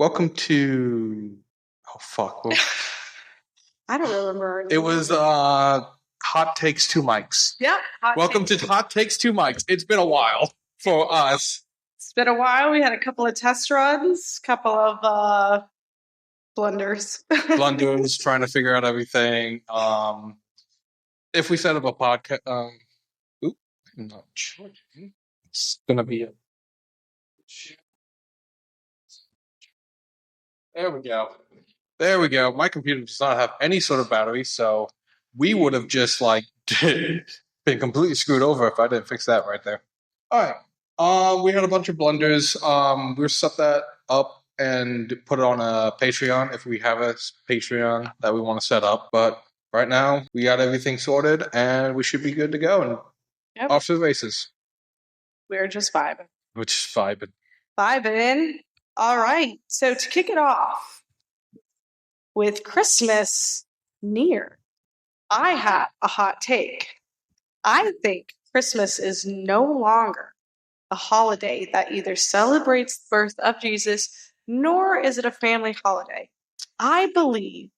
Welcome to. Oh fuck! I don't remember. It was Hot Takes Two Mics. Yep. Welcome to Hot Takes Two Mics. It's been a while for us. It's been a while. We had a couple of test runs, couple of blunders. Blunders, trying to figure out everything. If we set up a podcast, I'm not sure. It's gonna be it. There we go. There we go. My computer does not have any sort of battery, so we would have just been completely screwed over if I didn't fix that right there. All right. We had a bunch of blunders. We'll set that up and put it on a Patreon if we have a Patreon that we want to set up. But right now, we got everything sorted, and we should be good to go and off to the races. We're just vibing. We're just vibing. Vibing. All right. So to kick it off, with Christmas near, I have a hot take. I think Christmas is no longer a holiday that either celebrates the birth of Jesus, nor is it a family holiday. I believe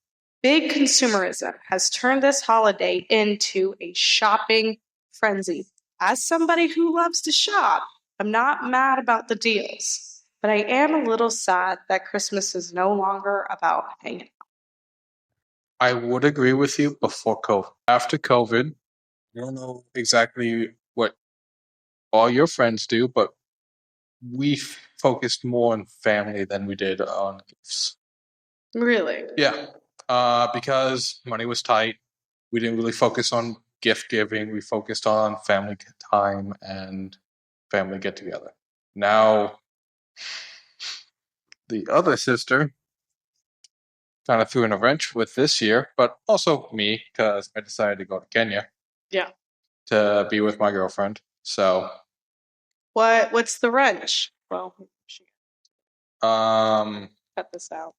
big consumerism has turned this holiday into a shopping frenzy. As somebody who loves to shop, I'm not mad about the deals, but I am a little sad that Christmas is no longer about hanging out. I would agree with you before COVID. After COVID, I don't know exactly what all your friends do, but we focused more on family than we did on gifts. Really? Yeah. Because money was tight. We didn't really focus on gift giving. We focused on family time and family get together. Now, the other sister kind of threw in a wrench with this year, but also me, because I decided to go to Kenya. Yeah. To be with my girlfriend. So. What's the wrench? Well, cut this out.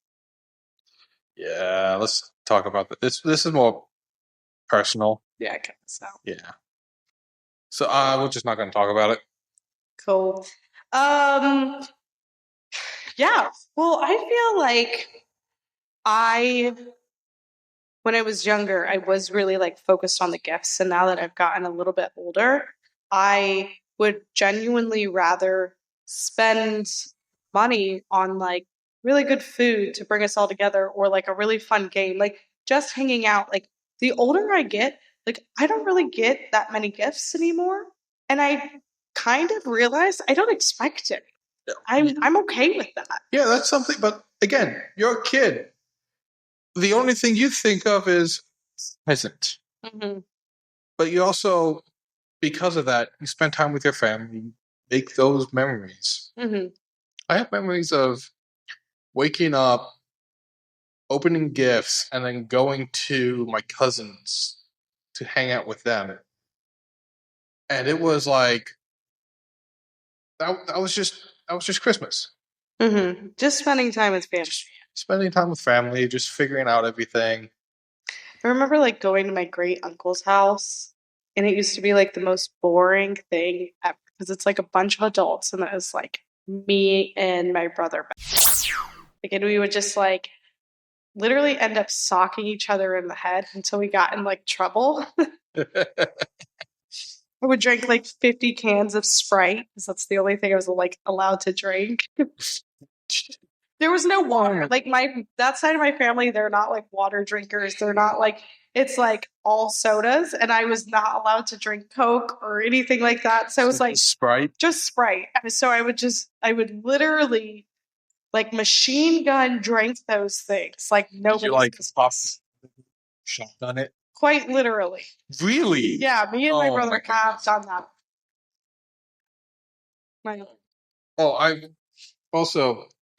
Yeah, let's talk about this. This is more personal. Yeah, cut this out. Yeah. So we're just not going to talk about it. Cool. Yeah. Well, I feel like when I was younger, I was really focused on the gifts. And now that I've gotten a little bit older, I would genuinely rather spend money on really good food to bring us all together, or a really fun game, just hanging out. The older I get, I don't really get that many gifts anymore. And I kind of realized I don't expect it. I'm okay with that. Yeah, that's something. But again, you're a kid. The only thing you think of is present. Mm-hmm. But you also, because of that, you spend time with your family, make those memories. Mm-hmm. I have memories of waking up, opening gifts, and then going to my cousins to hang out with them. And it was that was just Christmas. Mm-hmm. Just spending time with family. Spending time with family, just figuring out everything. I remember going to my great uncle's house, and it used to be the most boring thing ever, because it's a bunch of adults, and it was me and my brother. And we would just literally end up socking each other in the head until we got in trouble. I would drink 50 cans of Sprite, because that's the only thing I was allowed to drink. There was no water. That side of my family, they're not water drinkers. They're not it's all sodas, and I was not allowed to drink Coke or anything like that. So it was Sprite? Just Sprite. So I would literally machine gun drink those things. Nobody. Did you pop shotgun it? Quite literally. Really? Yeah, me and my brother have done that.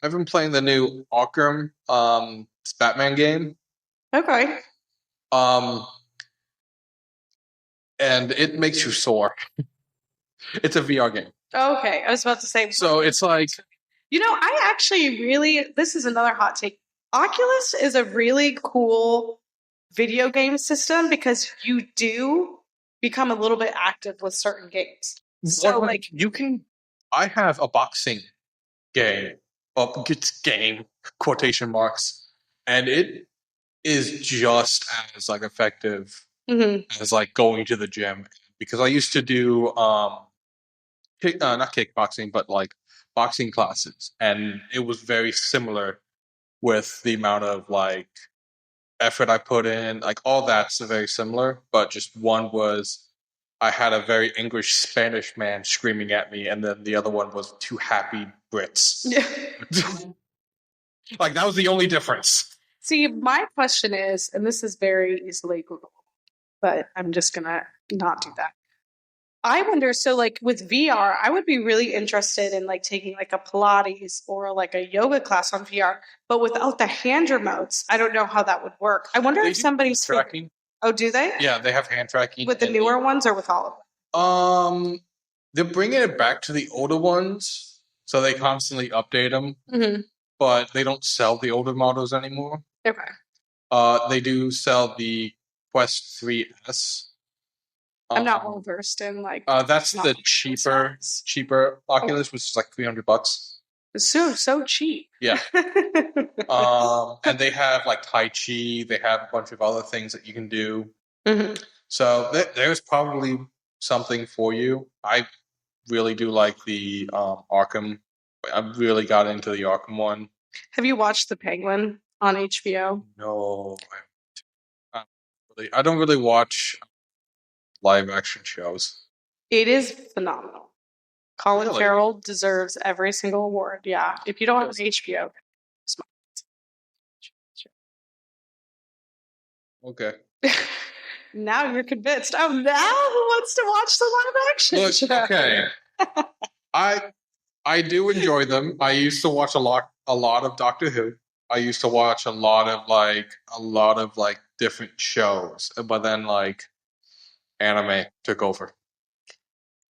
I've been playing the new Arkham Batman game. Okay. And it makes you sore. It's a VR game. Okay, I was about to say. So it's I actually this is another hot take. Oculus is a really cool video game system, because you do become a little bit active with certain games. So I have a boxing game. quotation marks, and it is just as like effective as like going to the gym, because I used to do not kickboxing, but like boxing classes, and it was very similar with the amount of like effort I put in, like all that's very similar, but just one was I had a very English Spanish man screaming at me, and then the other one was two happy Brits. Like that was the only difference. See, my question is, and this is very easily Google, but I'm just gonna not do that. I wonder, so like with VR, I would be really interested in like taking like a Pilates or like a yoga class on VR, but without the hand remotes, I don't know how that would work. I wonder They if do somebody's tracking. Oh, do they? Yeah, they have hand tracking With the and newer ones or with all of them. They're bringing it back to the older ones, so they constantly update them, them? but they don't sell the older models anymore. Okay. They do sell the Quest 3S. I'm not well versed in like. That's not the much cheaper Oculus, which is like $300. It's so cheap. Yeah. And they have like Tai Chi. They have a bunch of other things that you can do. Mhm. So there's probably something for you. I really do like the Arkham. I really got into the Arkham one. Have you watched The Penguin on HBO? No, I don't really watch live action shows. It is phenomenal. Colin Really? Farrell deserves every single award. Yeah. If you don't have an HBO, Okay. now you're convinced. Oh, now who wants to watch the live action Look, show? okay. I do enjoy them. I used to watch a lot of Doctor Who. I used to watch a lot of different shows, but then like anime took over.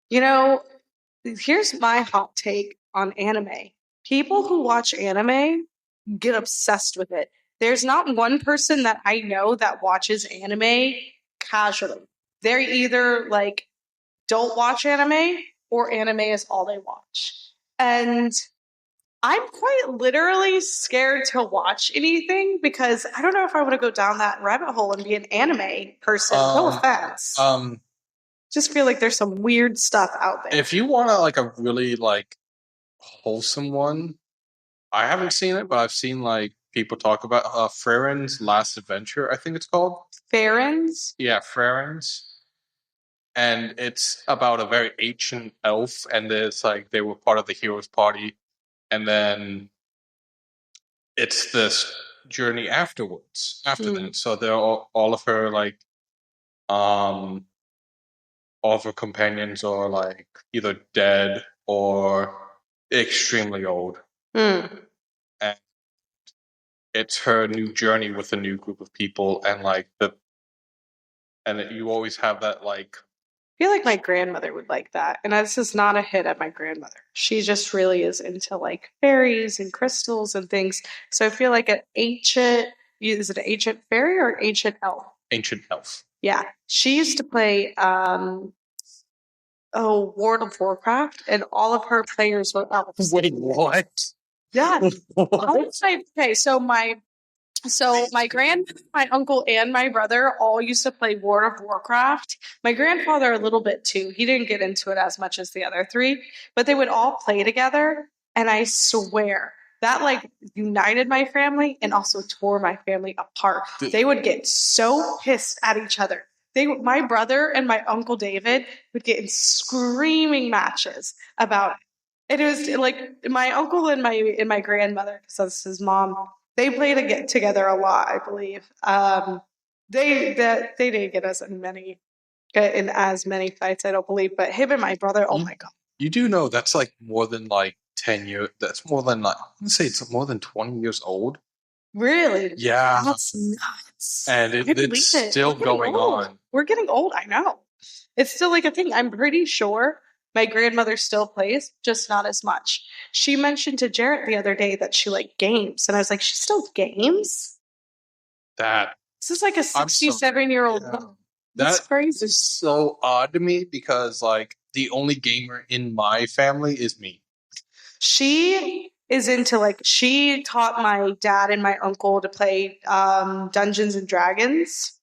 You know, here's my hot take on anime. People who watch anime get obsessed with it. There's not one person that I know that watches anime casually. They're either like don't watch anime or anime is all they watch. And I'm quite literally scared to watch anything because I don't know if I want to go down that rabbit hole and be an anime person. No offense. Just feel like there's some weird stuff out there. If you want to like a really like wholesome one, I haven't seen it, but I've seen like people talk about Frierin's Last Adventure, I think it's called. Frierin's? Yeah, Frierin's. And it's about a very ancient elf, and it's like they were part of the hero's party, and then it's this journey afterwards. After that, so they're all of her like, all of her companions are like either dead or extremely old, and it's her new journey with a new group of people, and like you always have that like. I feel like my grandmother would like that. And this is not a hit at my grandmother. She just really is into like fairies and crystals and things. So I feel like is it an ancient fairy or ancient elf? Ancient elf. Yeah. She used to play World of Warcraft, and all of her players were elves. Wait, what? Yeah. Okay, so my uncle and my brother all used to play World of Warcraft. My grandfather a little bit too. He didn't get into it as much as the other three, but they would all play together. And I swear that like united my family and also tore my family apart. They would get so pissed at each other. My brother and my uncle David would get in screaming matches about it. It was like my uncle and my grandmother, because that's his mom. They played together a lot, I believe. They didn't get in as many fights, I don't believe. But him and my brother, oh my god! You do know that's like more than like 10 years. That's more than like, I'm gonna say it's more than 20 years old. Really? Yeah, that's nuts. And it's still going on. We're getting old. I know. It's still like a thing. I'm pretty sure. My grandmother still plays, just not as much. She mentioned to Jarrett the other day that she liked games. And I was like, she still games? This is like a 67-year-old. Yeah. That's crazy. It's so odd to me because like the only gamer in my family is me. She is into like she taught my dad and my uncle to play Dungeons and Dragons.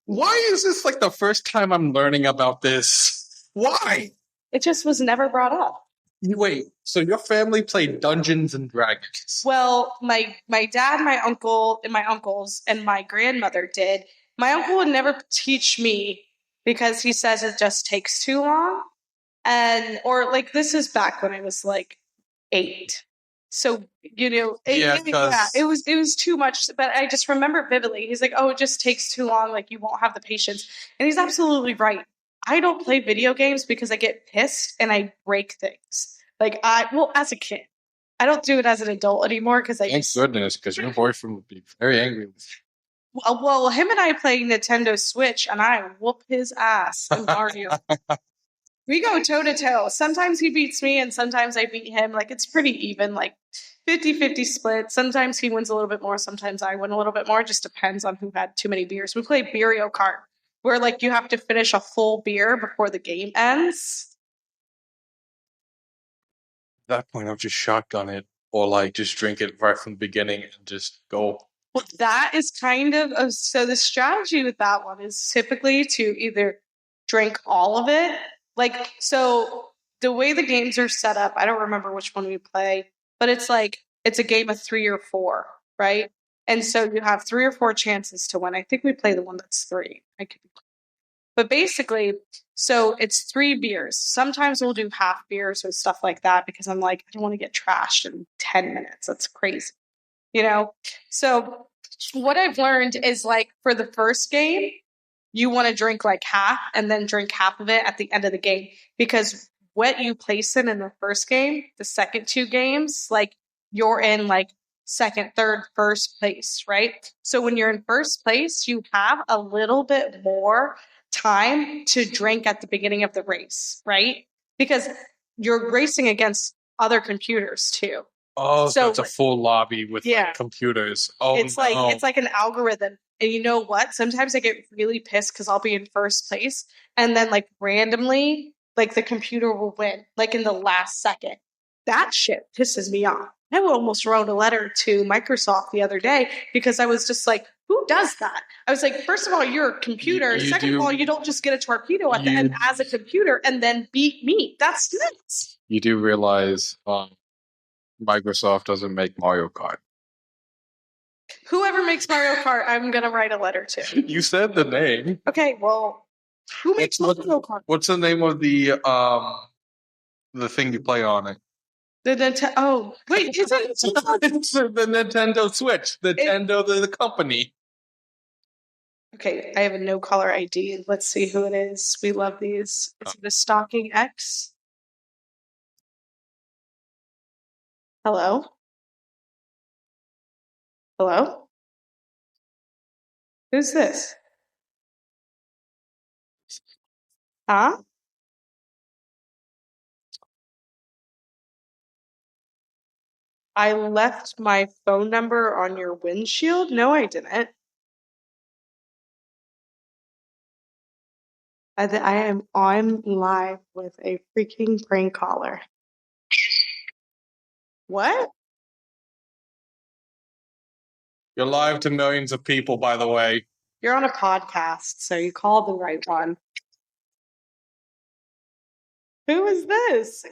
Why is this like the first time I'm learning about this? Why? It just was never brought up. Wait, so your family played Dungeons and Dragons? Well, my dad, my uncle, and my uncles and my grandmother did. My uncle would never teach me because he says it just takes too long. And or like this is back when I was like 8. So, you know, it was too much, but I just remember vividly. He's like, "Oh, it just takes too long, like you won't have the patience." And he's absolutely right. I don't play video games because I get pissed and I break things. Like as a kid. I don't do it as an adult anymore because I Thank goodness, because your boyfriend would be very angry with you. well, him and I play Nintendo Switch and I whoop his ass in Mario. We go toe to toe. Sometimes he beats me and sometimes I beat him. Like it's pretty even, like 50-50 split. Sometimes he wins a little bit more, sometimes I win a little bit more. It just depends on who had too many beers. We play Beerio Kart, where like you have to finish a full beer before the game ends. At that point, I'll just shotgun it or like just drink it right from the beginning and just go. Well, that is kind of so the strategy with that one is typically to either drink all of it. Like, so the way the games are set up, I don't remember which one we play, but it's like, it's a game of 3 or 4, right? And so you have 3 or 4 chances to win. I think we play the one that's 3. But basically, so it's 3 beers. Sometimes we'll do half beers or stuff like that because I'm like, I don't want to get trashed in 10 minutes. That's crazy. You know? So what I've learned is like for the first game, you want to drink like half and then drink half of it at the end of the game because what you place in the first game, the second 2 games, like you're in like second, third, first place, right? So when you're in first place, you have a little bit more time to drink at the beginning of the race, right? Because you're racing against other computers too. Oh, so it's a full lobby with like, computers. Oh, it's like an algorithm. And you know what? Sometimes I get really pissed because I'll be in first place and then like randomly, like the computer will win, like in the last second. That shit pisses me off. I almost wrote a letter to Microsoft the other day because I was just like, who does that? I was like, first of all, you're a computer. Second of all, you don't just get a torpedo at the end as a computer and then beat me. That's nuts. You do realize Microsoft doesn't make Mario Kart. Whoever makes Mario Kart, I'm going to write a letter to. You said the name. Okay, well, who makes Mario Kart? What's the name of the thing you play on it? The Nintendo. Oh, wait, is it? It's the Nintendo Switch. The company. Okay, I have a no caller ID. Let's see who it is. We love these. Is it a Stalking X? Hello? Hello? Who's this? Huh? I left my phone number on your windshield? No, I didn't. I'm live with a freaking prank caller. What? You're live to millions of people, by the way. You're on a podcast, so you called the right one. Who is this?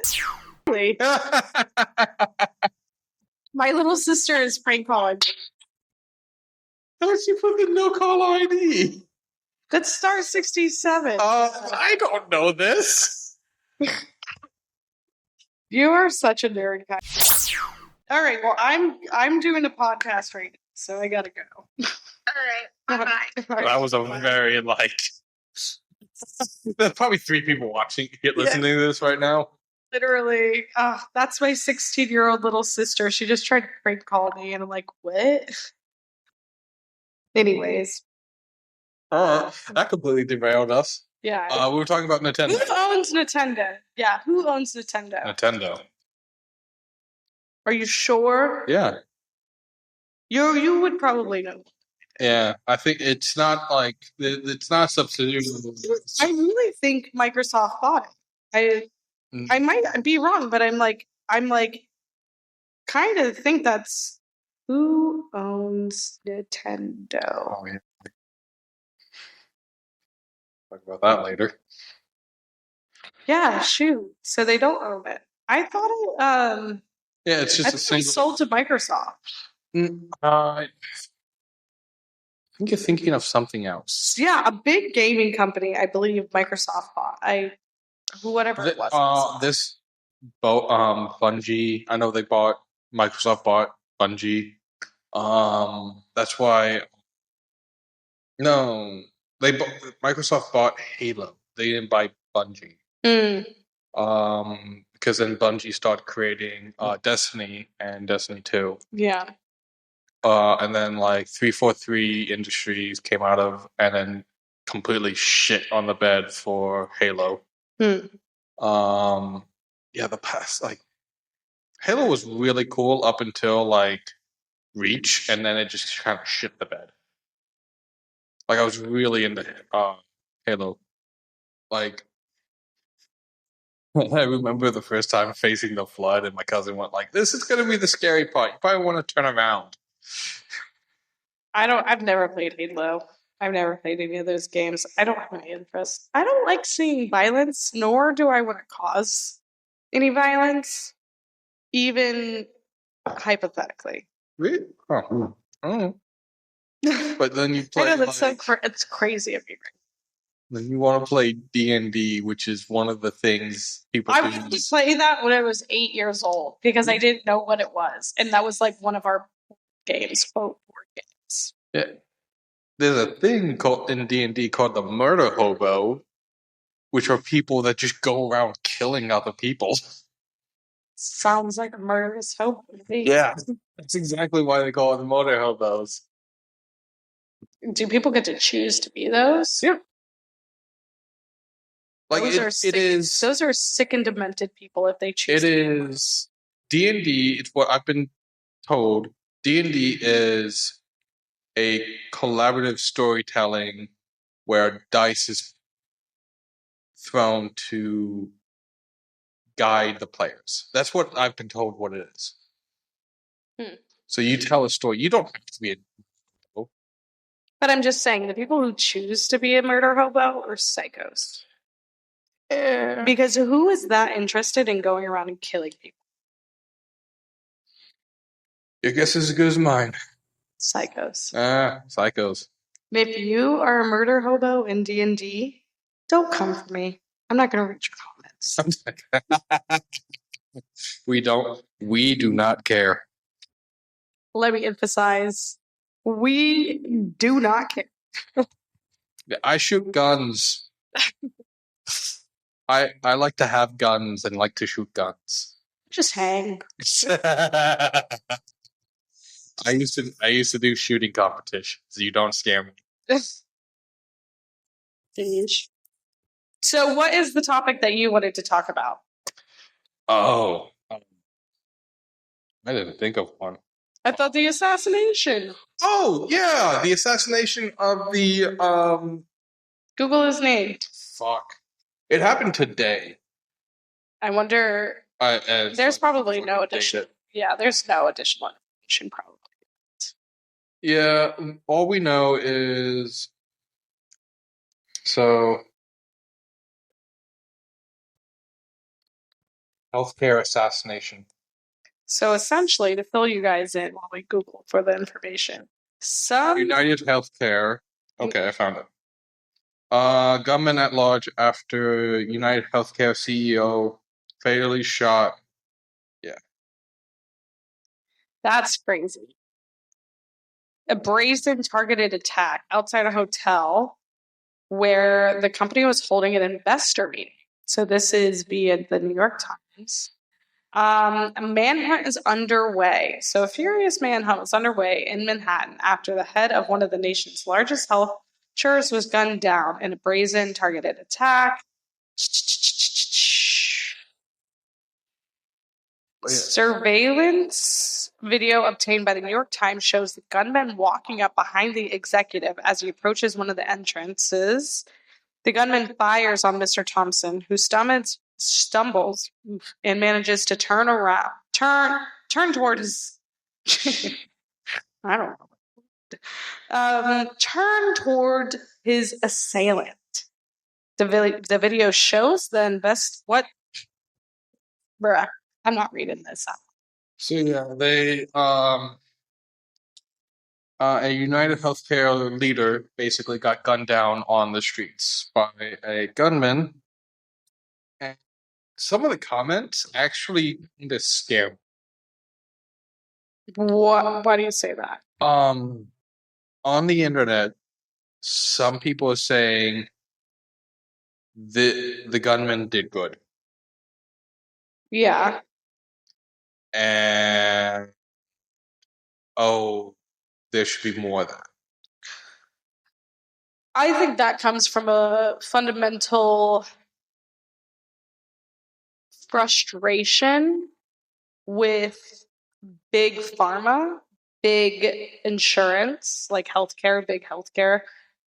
My little sister is prank calling. How did you put the no call ID? That's star 67. I don't know this. You are such a nerd, guy. All right, well, I'm doing a podcast right now, so I gotta go. All right, bye-bye. That was a very there's probably 3 people listening to this right now. Literally, that's my 16-year-old little sister. She just tried to prank call me, and I'm like, what? Anyways. That completely derailed us. Yeah. We were talking about Nintendo. Who owns Nintendo? Yeah, who owns Nintendo? Nintendo. Are you sure? Yeah. You would probably know. Yeah, I think it's not like it's not a substitute. I really think Microsoft bought it. I might be wrong, but I'm like kind of think that's who owns Nintendo. Oh, yeah. Talk about that later. Yeah, shoot. So they don't own it. I thought it. Yeah, it's I just a thought it was single. sold to Microsoft. I think you're thinking of something else. Yeah, a big gaming company. I believe Microsoft bought. Whatever it was. Bungie. I know Microsoft bought Bungie. That's why. No, Microsoft bought Halo. They didn't buy Bungie. Because then Bungie started creating Destiny and Destiny 2. Yeah. And then like 343 Industries came out of and then completely shit on the bed for Halo. Yeah, the past like Halo was really cool up until like Reach, and then it just kind of shit the bed. Like I was really into Halo. Like I remember the first time facing the flood, and my cousin went like, "This is gonna be the scary part. You probably want to turn around." I've never played Halo. I've never played any of those games. I don't have any interest. I don't like seeing violence, nor do I want to cause any violence, even hypothetically. Really? Oh. But then you play. I know that's it's crazy of me. Then you want to play D&D, which is one of the things people I do. wanted to play that when I was 8 years old because I didn't know what it was, and that was like one of our games, quote board games. Yeah. There's a thing called in D&D called the murder hobo, which are people that just go around killing other people. Sounds like a murderous hobo to me. Yeah, that's exactly why they call it the murder hobos. Do people get to choose to be those? Yeah. Like those are sick and demented people if they choose. It is D&D. It's what I've been told. D&D is a collaborative storytelling where dice is thrown to guide the players. That's what I've been told what it is. So you tell a story. You don't have to be a hobo. But I'm just saying, the people who choose to be a murder hobo are psychos. Because who is that interested in going around and killing people? Your guess is as good as mine. Psychos. Psychos. If you are a murder hobo in D&D, don't come for me. I'm not going to read your comments. We do not care. Let me emphasize, we do not care. I shoot guns. I like to have guns and like to shoot guns. Just hang. I used to do shooting competitions. You don't scare me. So what is the topic that you wanted to talk about? Oh. I didn't think of one. I thought the assassination. Oh, yeah. The assassination of the Google his name. Fuck. It happened today. I wonder there's probably no addition. Yeah, there's no additional information probably. Yeah, all we know is healthcare assassination. So essentially, to fill you guys in while we Google for the information, United Healthcare. Okay, I found it. Gunman at large after United Healthcare CEO fatally shot. Yeah. That's crazy. A brazen targeted attack outside a hotel where the company was holding an investor meeting. So this is via the New York Times. A manhunt is underway. So a furious manhunt was underway in Manhattan after the head of one of the nation's largest health insurers was gunned down in a brazen targeted attack. Surveillance video obtained by the New York Times shows the gunman walking up behind the executive as he approaches one of the entrances. The gunman fires on Mr. Thompson, who stumbles and manages to turn turned toward his. I don't know. Turned toward his assailant. The video shows what? Bruh, I'm not reading this out. So yeah, they a United Healthcare leader basically got gunned down on the streets by a gunman, and some of the comments actually kind of scare me. Why do you say that? On the internet, some people are saying the gunman did good, Yeah. and there should be more of that. I think that comes from a fundamental frustration with big pharma, big insurance, like healthcare, big healthcare,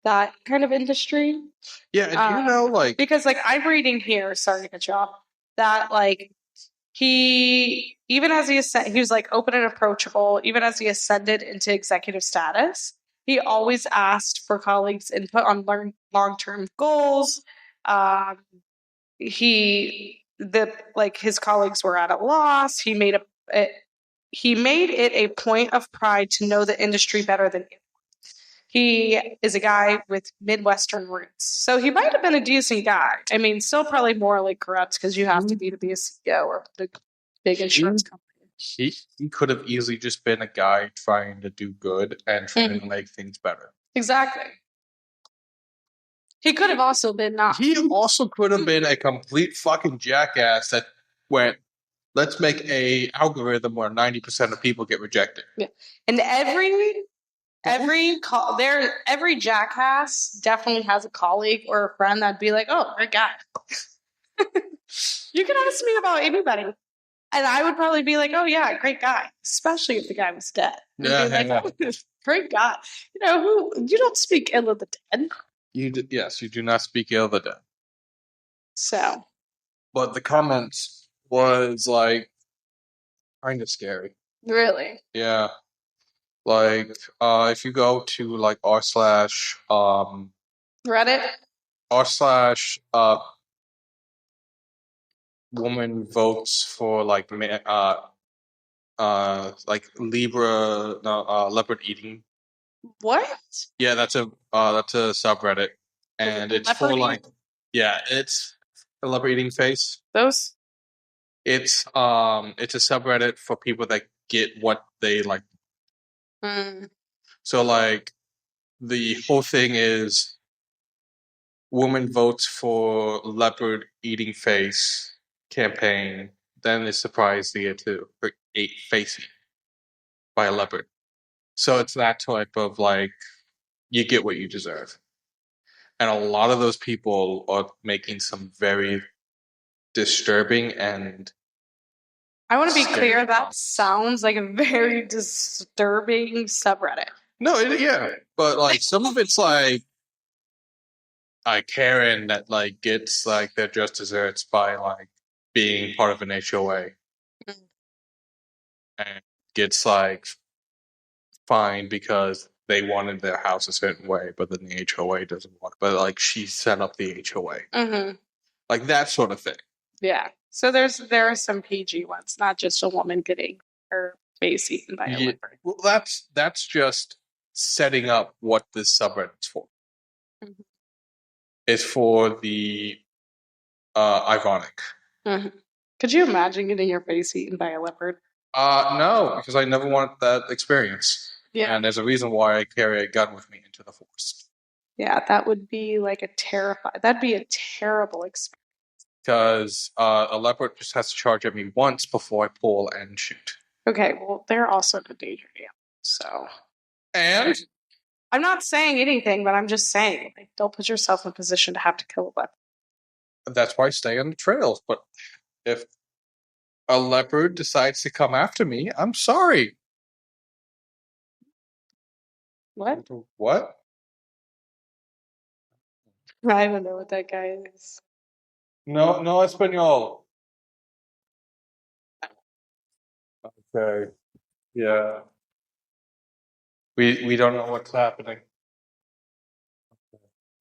that kind of industry. Yeah, and because like I'm reading here, sorry to cut you off, that like he was like open and approachable, even as he ascended into executive status. He always asked for colleagues' input on long-term goals. His colleagues were at a loss. He made it a point of pride to know the industry better than anyone. He is a guy with Midwestern roots, so he might have been a decent guy. I mean, still probably morally corrupt because you have to be a CEO or a big insurance company. He could have easily just been a guy trying to do good and trying to make things better. Exactly. He could have also been not. He also could have been a complete fucking jackass that went, let's make a algorithm where 90% of people get rejected. Yeah. And every jackass definitely has a colleague or a friend that'd be like, oh, great guy. You can ask me about anybody. And I would probably be like, oh, yeah, great guy. Especially if the guy was dead. Oh, great guy. You don't speak ill of the dead. Yes, you do not speak ill of the dead. So. But the comments was like kind of scary. Really? Yeah. Like, if you go to like r/Reddit, woman votes for like leopard eating. What? Yeah, that's a subreddit, and it's for like it's a leopard eating face. Those. It's a subreddit for people that get what they like. So like the whole thing is woman votes for leopard eating face campaign, then is surprised to get to ate face by a leopard. So it's that type of like you get what you deserve. And a lot of those people are making some very disturbing and I want to be clear, that sounds like a very disturbing subreddit. No, but like some of it's like Karen that like gets like their just desserts by like being part of an HOA, and gets like fined because they wanted their house a certain way, but then the HOA doesn't want it. But like she set up the HOA, like that sort of thing. Yeah. So there are some PG ones, not just a woman getting her face eaten by a leopard. Well, that's just setting up what this subreddit's for. It's for the ironic. Could you imagine getting your face eaten by a leopard? No, because I never want that experience. Yeah. And there's a reason why I carry a gun with me into the forest. Yeah, that would be like that'd be a terrible experience. Because a leopard just has to charge at me once before I pull and shoot. Okay, well, they're also endangered animals, so. And? I'm not saying anything, but I'm just saying, like, don't put yourself in a position to have to kill a leopard. That's why I stay on the trails. But if a leopard decides to come after me, I'm sorry. What? What? I don't know what that guy is. No español. Okay. Yeah. We don't know what's happening.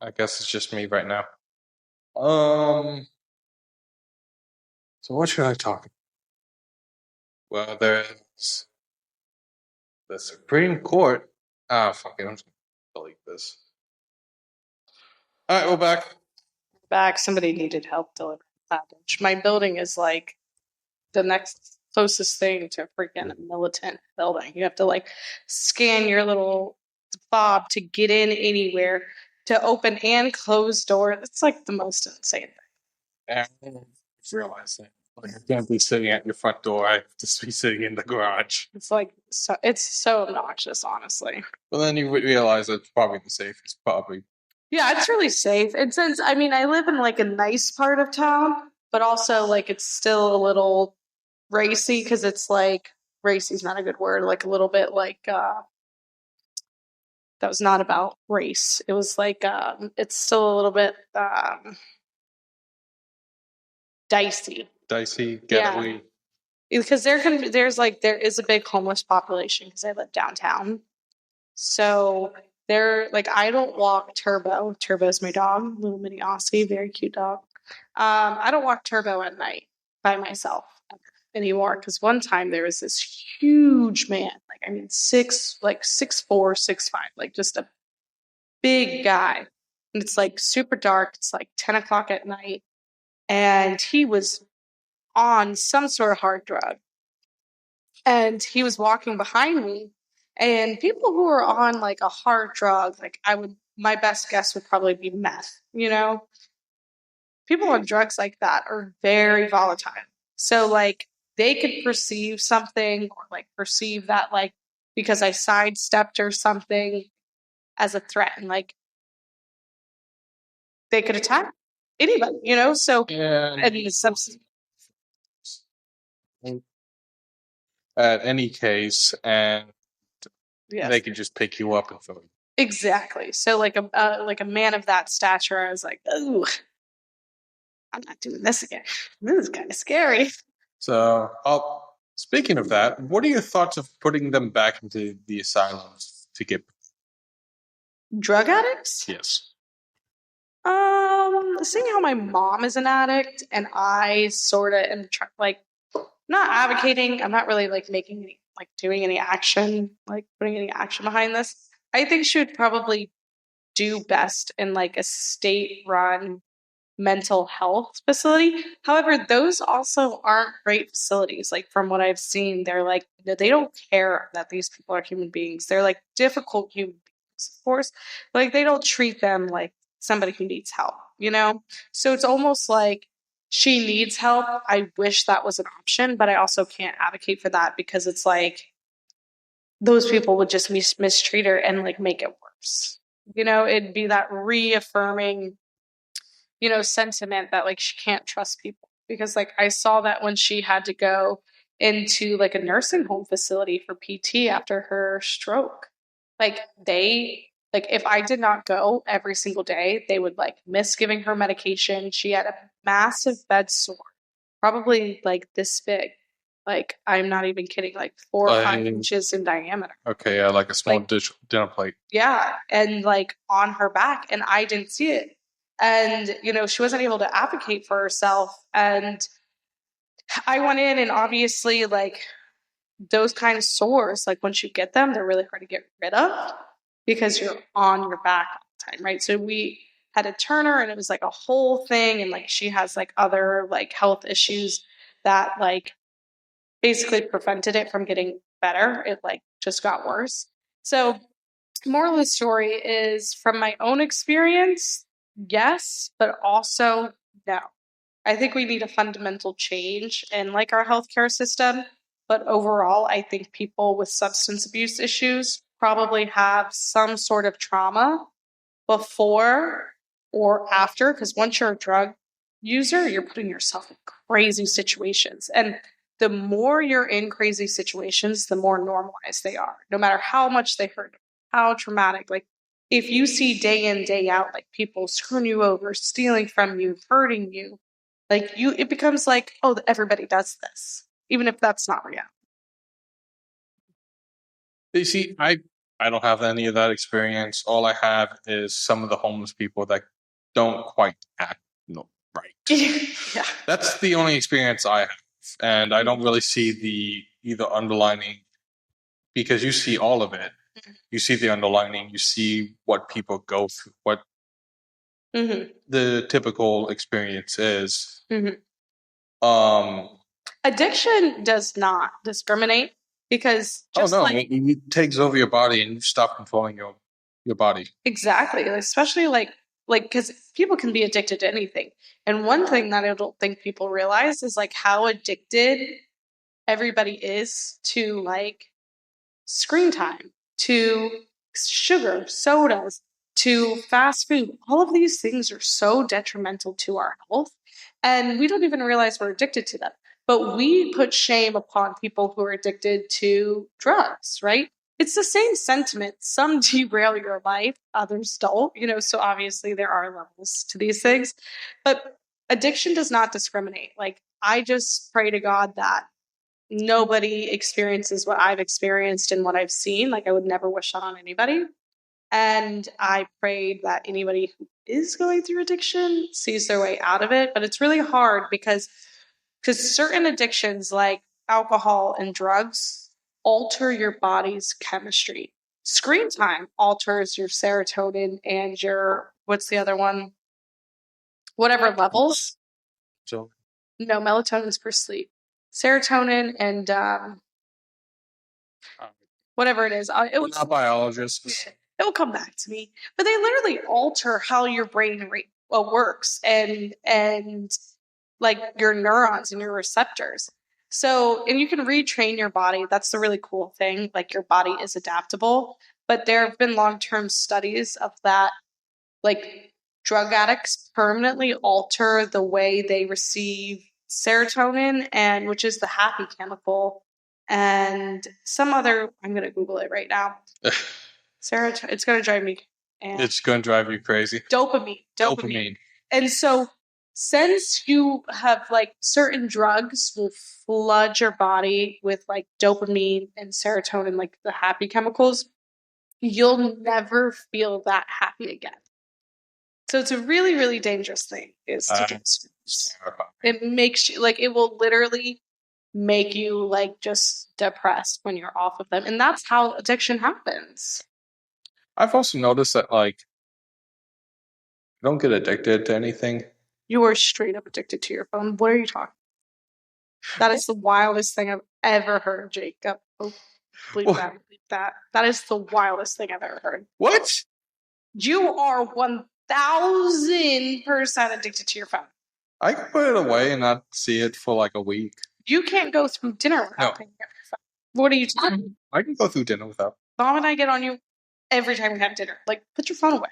I guess it's just me right now. So what should I talk about? Well, there's the Supreme Court. Ah, fuck it. I'm just gonna delete this. All right, we're back. Back, somebody needed help delivering a package. My building is like the next closest thing to a freaking militant building. You have to like scan your little fob to get in anywhere, to open and close doors. It's like the most insane thing. And I realize that. Like, I can't be sitting at your front door. I have to be sitting in the garage. It's like it's so obnoxious, honestly. But then you realize it's probably the safest. Probably. Yeah, it's really safe. And since I mean, I live in like a nice part of town, but also like it's still a little racy because it's like racy's not a good word. Like a little bit like that was not about race. It was like it's still a little bit dicey. Dicey, Yeah. getaway. Because there is a big homeless population because I live downtown. So there, like, I don't walk Turbo. Turbo's my dog, little mini Aussie, very cute dog. I don't walk Turbo at night by myself anymore because one time there was this huge man, like I mean 6'4", 6'5", like just a big guy, and it's like super dark. It's like 10 o'clock at night, and he was on some sort of hard drug. And he was walking behind me. And people who are on like a hard drug, like my best guess would probably be meth, you know? People on drugs like that are very volatile. So like they could perceive something or like perceive that like because I sidestepped or something as a threat, and like they could attack anybody, you know? So And the substance. at any case, and Yes. they can just pick you up and throw you. Exactly. So like a man of that stature, I was like, ooh, I'm not doing this again. This is kind of scary. So, speaking of that, what are your thoughts of putting them back into the asylums to get? Drug addicts? Yes. Seeing how my mom is an addict and I sort of am like not advocating, I'm not really like making any, like doing any action, like putting any action behind this. I think she would probably do best in like a state-run mental health facility. However, those also aren't great facilities. Like from what I've seen, they're like they don't care that these people are human beings. They're like difficult human beings, of course. Like they don't treat them like somebody who needs help, you know? So it's almost like she needs help. I wish that was an option, but I also can't advocate for that because it's like those people would just mistreat her and like make it worse. You know, it'd be that reaffirming, you know, sentiment that like she can't trust people. Because like I saw that when she had to go into like a nursing home facility for PT after her stroke. Like if I did not go every single day, they would like miss giving her medication. She had a massive bed sore, probably like this big. Like I'm not even kidding, like 4 or 5 inches in diameter. Okay, yeah, like a small Like- dinner plate. Yeah, and like on her back, and I didn't see it. And, you know, she wasn't able to advocate for herself. And I went in, and obviously, like, those kind of sores, like, once you get them, they're really hard to get rid of because you're on your back all the time, right? So we had to turn her, and it was like a whole thing. And, like, she has, like, other, like, health issues that, like, basically prevented it from getting better. It, like, just got worse. So, moral of the story is from my own experience, yes, but also no. I think we need a fundamental change in like our healthcare system. But overall, I think people with substance abuse issues probably have some sort of trauma before or after, because once you're a drug user, you're putting yourself in crazy situations. And the more you're in crazy situations, the more normalized they are, no matter how much they hurt, how traumatic. Like if you see day in, day out, like people screwing you over, stealing from you, hurting you, like it becomes like, oh, everybody does this, even if that's not reality. You see, I don't have any of that experience. All I have is some of the homeless people that don't quite act right. Yeah. That's the only experience I have, and I don't really see the either underlining because you see all of it. You see the underlining. You see what people go through, what Mm-hmm. the typical experience is. Mm-hmm. Um. Addiction does not discriminate because just oh no, like it takes over your body, and you stop controlling your body. exactly, especially like because people can be addicted to anything. And one thing that I don't think people realize is like how addicted everybody is to like screen time, to sugar, sodas, to fast food. All of these things are so detrimental to our health, and we don't even realize we're addicted to them. But we put shame upon people who are addicted to drugs, right? It's the same sentiment. Some derail your life, others don't, so obviously there are levels to these things. But addiction does not discriminate. Like, I just pray to God that nobody experiences what I've experienced and what I've seen. Like, I would never wish that on anybody. And I prayed that anybody who is going through addiction sees their way out of it. But it's really hard because certain addictions like alcohol and drugs alter your body's chemistry. Screen time alters your serotonin and your, what's the other one? Whatever levels. So No, melatonin's for sleep. Serotonin and whatever it is. we're not biologists. It will come back to me. But they literally alter how your brain works and like your neurons and your receptors. So, and you can retrain your body. That's the really cool thing. Like, your body is adaptable. But there have been long-term studies of that. Like, drug addicts permanently alter the way they receive serotonin, and which is the happy chemical, and some other. I'm going to Google it right now. Serotonin. It's going to drive me. It's going to drive you crazy. Dopamine. And so, since you have like certain drugs will flood your body with like dopamine and serotonin, like the happy chemicals, you'll never feel that happy again. So it's a really, really dangerous thing. It makes you like, it will literally make you like just depressed when you're off of them. And that's how addiction happens. I've also noticed that like I don't get addicted to anything. You are straight up addicted to your phone. What are you talking about? That is the wildest thing I've ever heard, Jacob. Oh, bleep that. That is the wildest thing I've ever heard. What? You are 1,000% addicted to your phone. I can put it away and not see it for like a week. You can't go through dinner without picking up your phone. What are you talking about? I can go through dinner without. Mom and I get on you every time we have dinner. Like, put your phone away.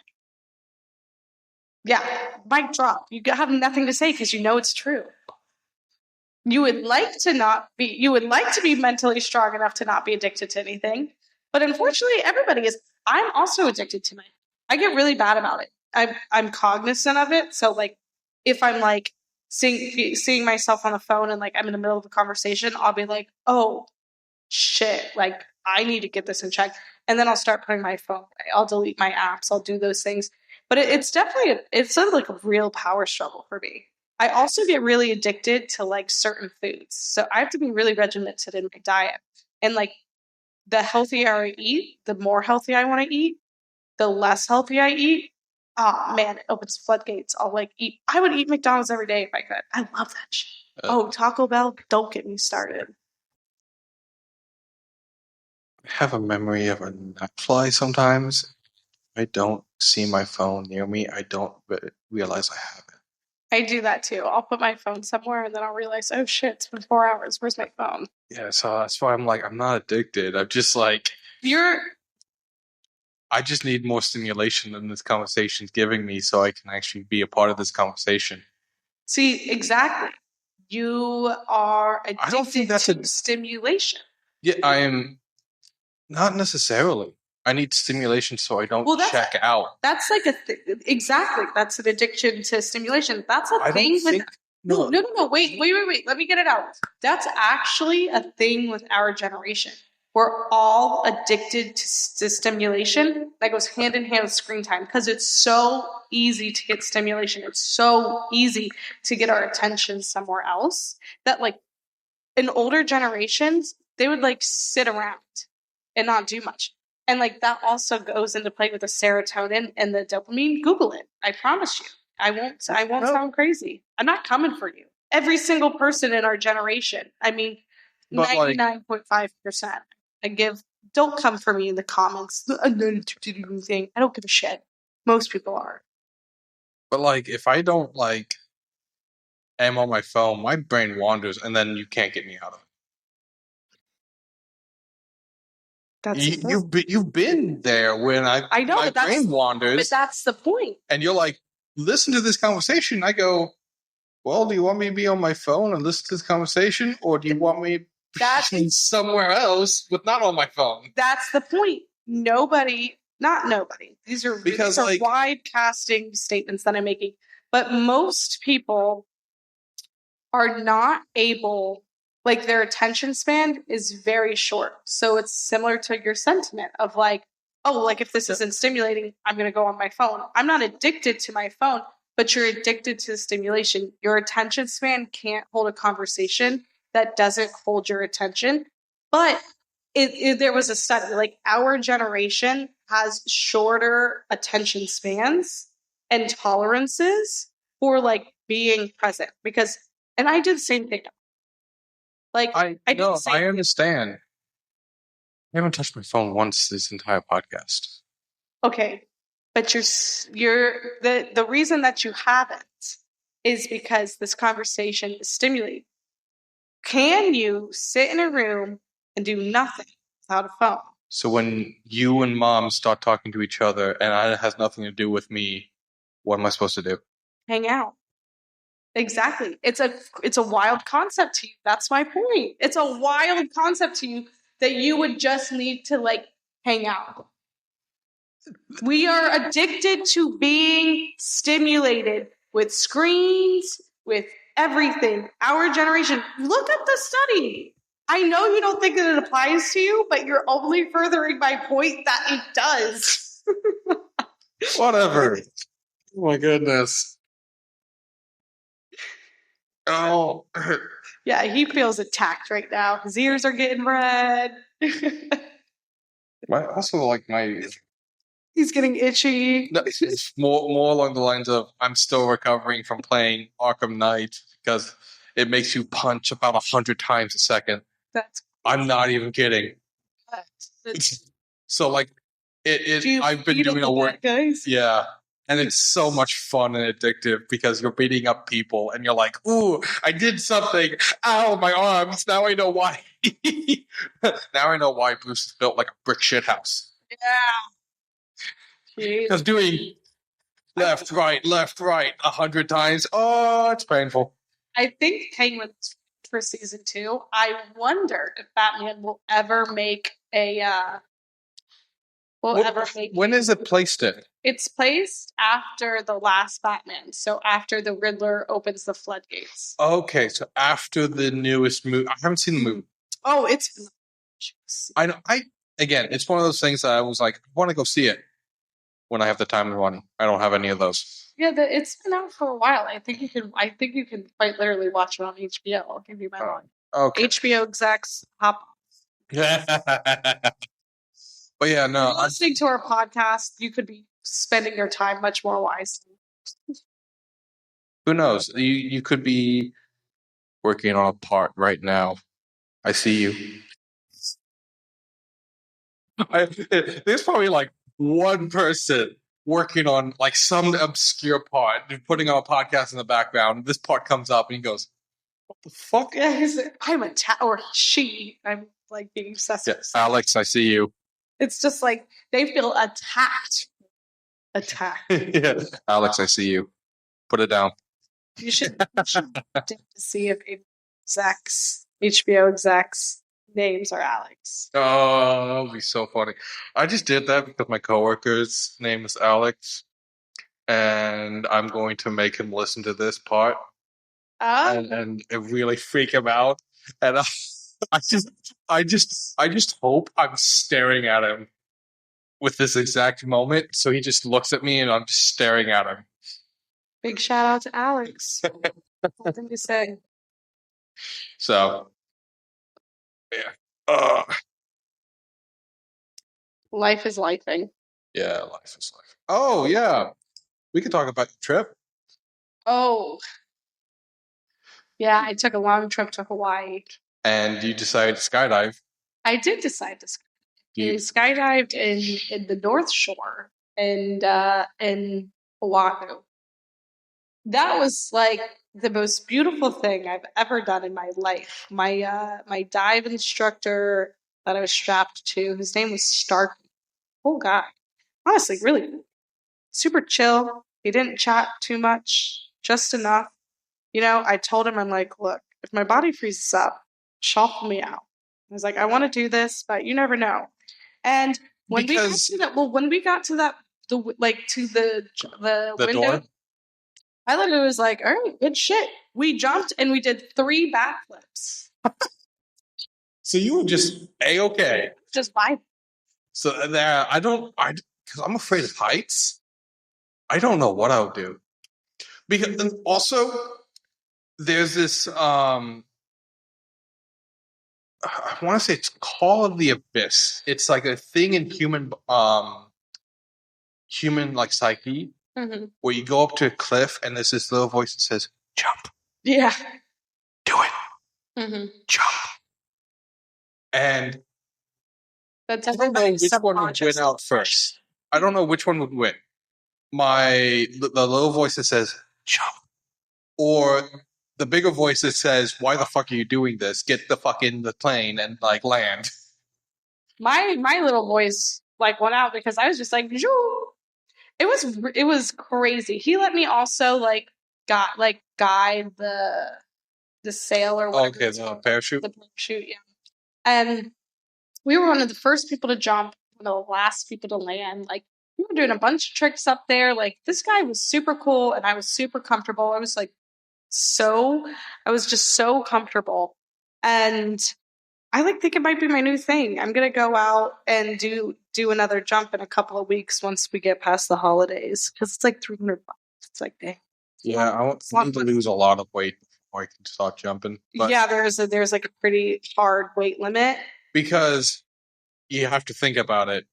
Yeah, mic drop. You have nothing to say because you know it's true. You would like to be mentally strong enough to not be addicted to anything. But unfortunately, everybody is. I'm also addicted to mine. I get really bad about it. I'm cognizant of it. So like, if I'm like seeing myself on the phone and like I'm in the middle of a conversation, I'll be like, oh shit, like I need to get this in check. And then I'll start putting my phone away. I'll delete my apps. I'll do those things. But it's definitely, it's sort of like a real power struggle for me. I also get really addicted to like certain foods. So I have to be really regimented in my diet. And like, the healthier I eat, the more healthy I want to eat. The less healthy I eat, oh man, it opens floodgates. I would eat McDonald's every day if I could. I love that shit. Taco Bell, don't get me started. I have a memory of a nightfly sometimes. I don't see my phone near me. I don't realize I have it. I do that too. I'll put my phone somewhere and then I'll realize, oh shit, it's been 4 hours. Where's my phone? Yeah, so that's why I'm like, I'm not addicted. I'm just like... I just need more stimulation than this conversation is giving me so I can actually be a part of this conversation. See, exactly. You are addicted I don't think that's to stimulation. Yeah, I am not necessarily. I need stimulation so I don't check out. That's like exactly. That's an addiction to stimulation. That's a thing with... No. Wait. Let me get it out. That's actually a thing with our generation. we're all addicted to stimulation. That goes hand in hand with screen time because it's so easy to get stimulation. It's so easy to get our attention somewhere else that, like, in older generations, they would like sit around and not do much. And like that also goes into play with the serotonin and the dopamine. Google it. I promise you. I won't sound crazy. I'm not coming for you. Every single person in our generation. I mean, 99.5%. Don't come for me in the comments. I'm not addicted to anything. I don't give a shit. Most people are. But like, if I don't like am on my phone, my brain wanders, and then you can't get me out of it. You've been there when I know my brain wanders, but that's the point. And you're like, listen to this conversation. I go, well, do you want me to be on my phone and listen to this conversation, or do you want me to be somewhere else but not on my phone? That's the point. Not nobody. These are wide casting statements that I'm making. But most people are not able, like their attention span is very short. So it's similar to your sentiment of like, oh, like if this isn't stimulating, I'm going to go on my phone. I'm not addicted to my phone, but you're addicted to the stimulation. Your attention span can't hold a conversation that doesn't hold your attention. But there was a study, like our generation has shorter attention spans and tolerances for like being present and I did the same thing. Like I understand. I haven't touched my phone once this entire podcast. Okay, but the reason that you haven't is because this conversation is stimulating. Can you sit in a room and do nothing without a phone? So when you and Mom start talking to each other and it has nothing to do with me, what am I supposed to do? Hang out. Exactly. It's a wild concept to you. That's my point. It's a wild concept to you that you would just need to like hang out. We are addicted to being stimulated with screens, with everything. Our generation, look at the study. I know you don't think that it applies to you, but you're only furthering my point that it does. Whatever. Oh my goodness. Oh. Yeah, he feels attacked right now. His ears are getting red. He's getting itchy. No, it's more along the lines of I'm still recovering from playing Arkham Knight because it makes you punch about 100 times a second. I'm not even kidding. So like I've been doing a work. Guys? Yeah. And it's so much fun and addictive because you're beating up people and you're like, ooh, I did something. Ow, my arms. Now I know why. Now I know why Bruce is built like a brick shit house. Yeah. Because doing left, right, 100 times, oh, it's painful. I think Penguin's for season 2. I wonder if Batman will ever make when is it placed in? It's placed after the last Batman. So after the Riddler opens the floodgates. Okay, so after the newest movie. I haven't seen the movie. Oh, it's... I know. Again, it's one of those things that I was like, I want to go see it when I have the time and money. I don't have any of those. Yeah, it's been out for a while. I think you can quite literally watch it on HBO. I'll give you my line. Okay. HBO execs, hop on. But yeah, no. If you're listening to our podcast, you could be spending your time much more wisely. Who knows? You could be working on a part right now. I see you. There's probably like one person working on like some obscure part, putting on a podcast in the background. This part comes up and he goes, "What the fuck?" Yeah, he's like, I'm she. I'm like being obsessed. Yeah, Alex, I see you. It's just like they feel attacked. Yeah, Alex, I see you. Put it down. You should to see if HBO execs names are Alex. Oh, that would be so funny. I just did that because my coworker's name is Alex, and I'm going to make him listen to this part and really freak him out. And I just hope I'm staring at him with this exact moment, so he just looks at me and I'm just staring at him. Big shout out to Alex. Nothing to say. So, yeah. Life is lifing. Yeah, life is life. Oh, yeah. We could talk about the trip. Oh. Yeah, I took a long trip to Hawaii. And you decided to skydive. I did decide to You, skydived in the North Shore and in Oahu. That was like the most beautiful thing I've ever done in my life. My dive instructor that I was strapped to, his name was Stark. Oh God, honestly, really super chill. He didn't chat too much, just enough. You know, I told him, I'm like, look, if my body freezes up, shuffle me out. I was like, I want to do this, but you never know. And when we got to that, when we got to that, the window, door? I literally was like, all right, good shit. We jumped and we did 3 backflips. So you were just A-okay. Just vibe. So there, because I'm afraid of heights. I don't know what I would do. Because and also, there's this, I want to say it's called the Abyss. It's like a thing in human like psyche, where you go up to a cliff and there's this little voice that says, jump. Yeah. Do it. Jump. And That's I don't know which one would win out first. I don't know which one would win. The little voice that says, jump. Or the bigger voice that says, why the fuck are you doing this? Get the fuck in the plane and like land. My little voice like went out because I was just like, Zhoo! It was crazy. He let me also guide the sail or whatever. Okay, the parachute. The parachute, yeah. And we were one of the first people to jump, one of the last people to land. Like we were doing a bunch of tricks up there. Like this guy was super cool and I was super comfortable. I was just so comfortable. And I think it might be my new thing. I'm gonna go out and do another jump in a couple of weeks once we get past the holidays because it's like $300. It's like, dang. Yeah, I need to lose a lot of weight before I can start jumping. But yeah, there's like a pretty hard weight limit because you have to think about it.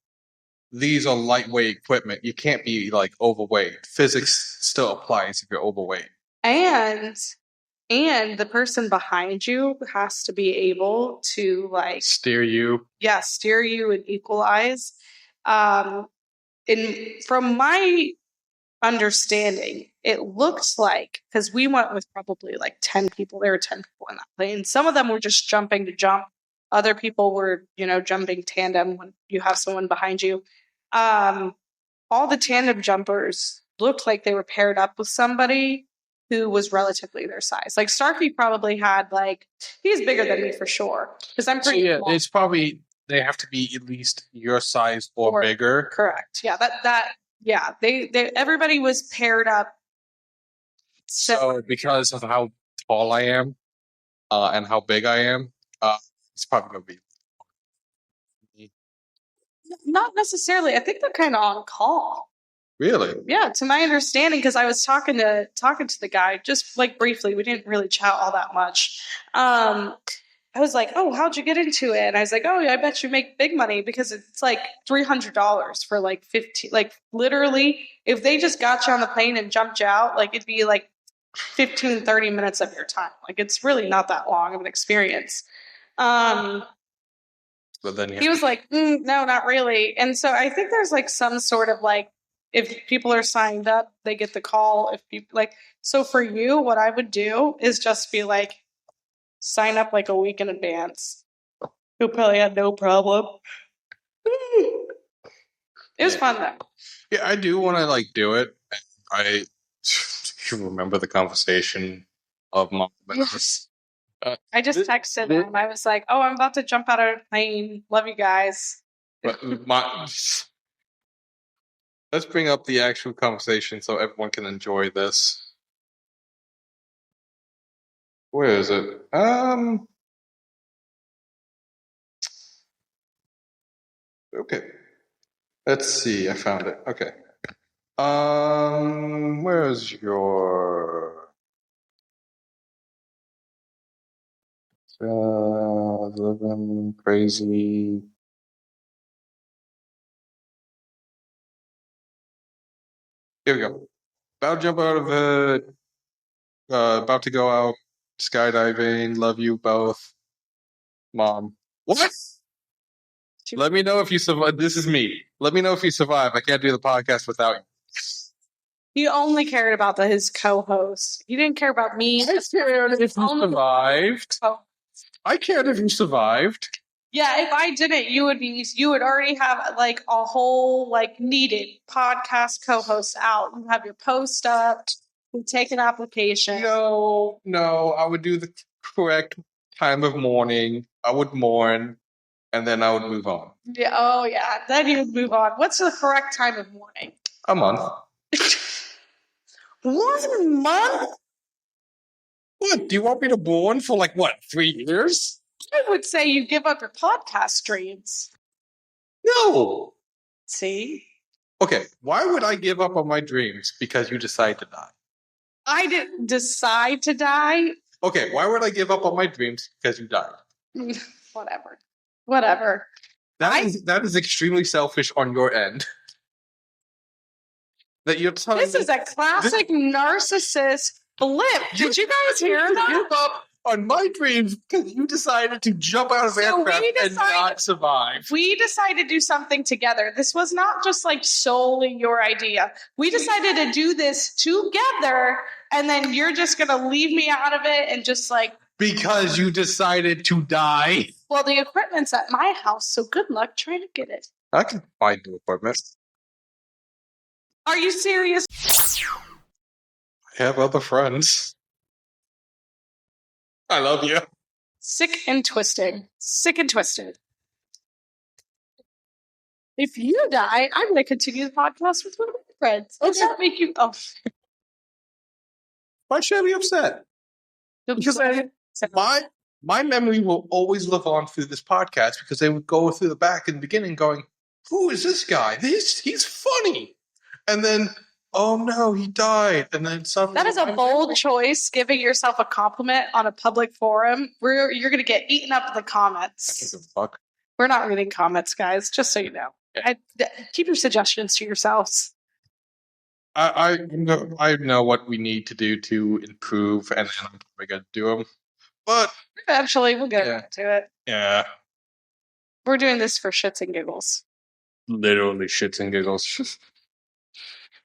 These are lightweight equipment. You can't be like overweight. Physics still applies if you're overweight. And the person behind you has to be able to like steer you. Yeah, steer you and equalize. From my understanding, it looks like because we went with probably like 10 people. There were 10 people in that plane. Some of them were just jumping to jump. Other people were, jumping tandem when you have someone behind you. All the tandem jumpers looked like they were paired up with somebody who was relatively their size. Like Starkey probably had he's bigger than me for sure. Because I'm pretty small. It's probably they have to be at least your size or bigger. Correct. Yeah, yeah. They everybody was paired up. So because of how tall I am, and how big I am, it's probably gonna be not necessarily. I think they're kind of on call. Really? Yeah, to my understanding, because I was talking to the guy just briefly. We didn't really chat all that much. I was like, "Oh, how'd you get into it?" And I was like, "Oh, I bet you make big money because it's like $300 for 15. Literally, if they just got you on the plane and jumped you out, it'd be 15, 30 minutes of your time. It's really not that long of an experience." But then he was like, "No, not really." And so I think there's some sort of if people are signed up, they get the call. If people so for you, what I would do is just be sign up a week in advance. You'll probably have no problem. It was fun though. Yeah, I do want to do it. I remember the conversation of my. Yes. I just texted them. I was like, "Oh, I'm about to jump out of a plane. Love you guys." Let's bring up the actual conversation so everyone can enjoy this. Where is it? Okay. Let's see. I found it. Okay. Where's your living crazy? Here we go. About to jump out of it. About to go out skydiving. Love you both, Mom. What? Let me know if you survive. This is me. Let me know if you survive. I can't do the podcast without you. He only cared about his co-host. He didn't care about me. I cared if you survived. Oh. I cared if you survived. Yeah, if I didn't, you would already have like a whole like needed podcast co-host out. You have your post up. You take an application. No, I would do the correct time of mourning. I would mourn, and then I would move on. Yeah. Oh yeah. Then you would move on. What's the correct time of mourning? A month. 1 month? What? Do you want me to mourn for like what? 3 years? I would say you give up your podcast dreams. No. See? Okay, why would I give up on my dreams because you decide to die? I didn't decide to die. Okay, why would I give up on my dreams because you died? Whatever. That is extremely selfish on your end. That you're telling This is a classic narcissist flip. Did you guys hear that? Give up on my dreams because you decided to jump out of aircraft and not survive. We decided to do something together. This was not just like solely your idea. We decided to do this together, and then you're just going to leave me out of it and just like... Because you decided to die. Well, the equipment's at my house, so good luck trying to get it. I can find new equipment. Are you serious? I have other friends. I love you. Sick and twisted. Sick and twisted. If you die, I'm going to continue the podcast with one of my friends. Does that make you... Oh. Why should I be upset? Because my memory will always live on through this podcast because they would go through the back in the beginning going, who is this guy? He's funny. And then, oh no, he died. And then suddenly... That is a bold choice, giving yourself a compliment on a public forum. You're going to get eaten up in the comments. Fuck. We're not reading comments, guys, just so you know. Yeah. Keep your suggestions to yourselves. I know what we need to do to improve, and then I'm probably going to do them. But eventually, we'll get back to it. Yeah. We're doing this for shits and giggles. Literally shits and giggles.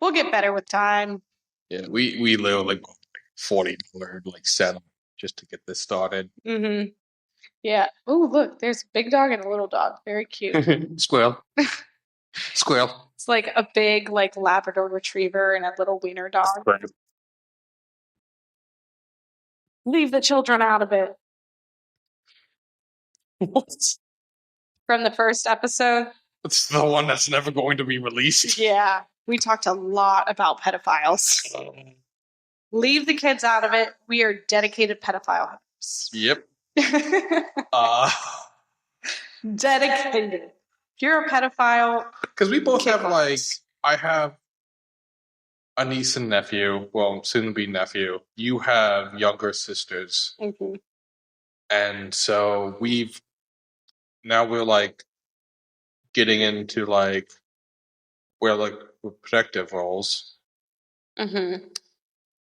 We'll get better with time. Yeah, we literally bought like $40 like setup just to get this started. Mm-hmm. Yeah. Oh, look, there's a big dog and a little dog. Very cute. Squirrel. Squirrel. It's like a big like Labrador retriever and a little wiener dog. Squirrel. Leave the children out of it. What? From the first episode. It's the one that's never going to be released. Yeah. We talked a lot about pedophiles. Leave the kids out of it. We are dedicated pedophile hosts. Yep. Dedicated. If you're a pedophile... Because we both have, like... I have a niece and nephew. Well, soon-to-be nephew. You have younger sisters. Mm-hmm. And so now we're, like, getting into, like... We're, like, protective roles. Mm-hmm.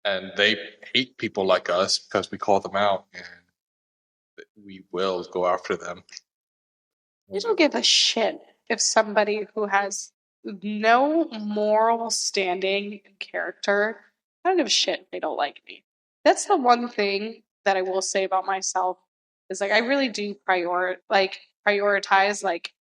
And they hate people like us because we call them out. And we will go after them. You don't give a shit if somebody who has no moral standing and character, I don't give a shit if they don't like me. That's the one thing that I will say about myself is like I really do prioritize like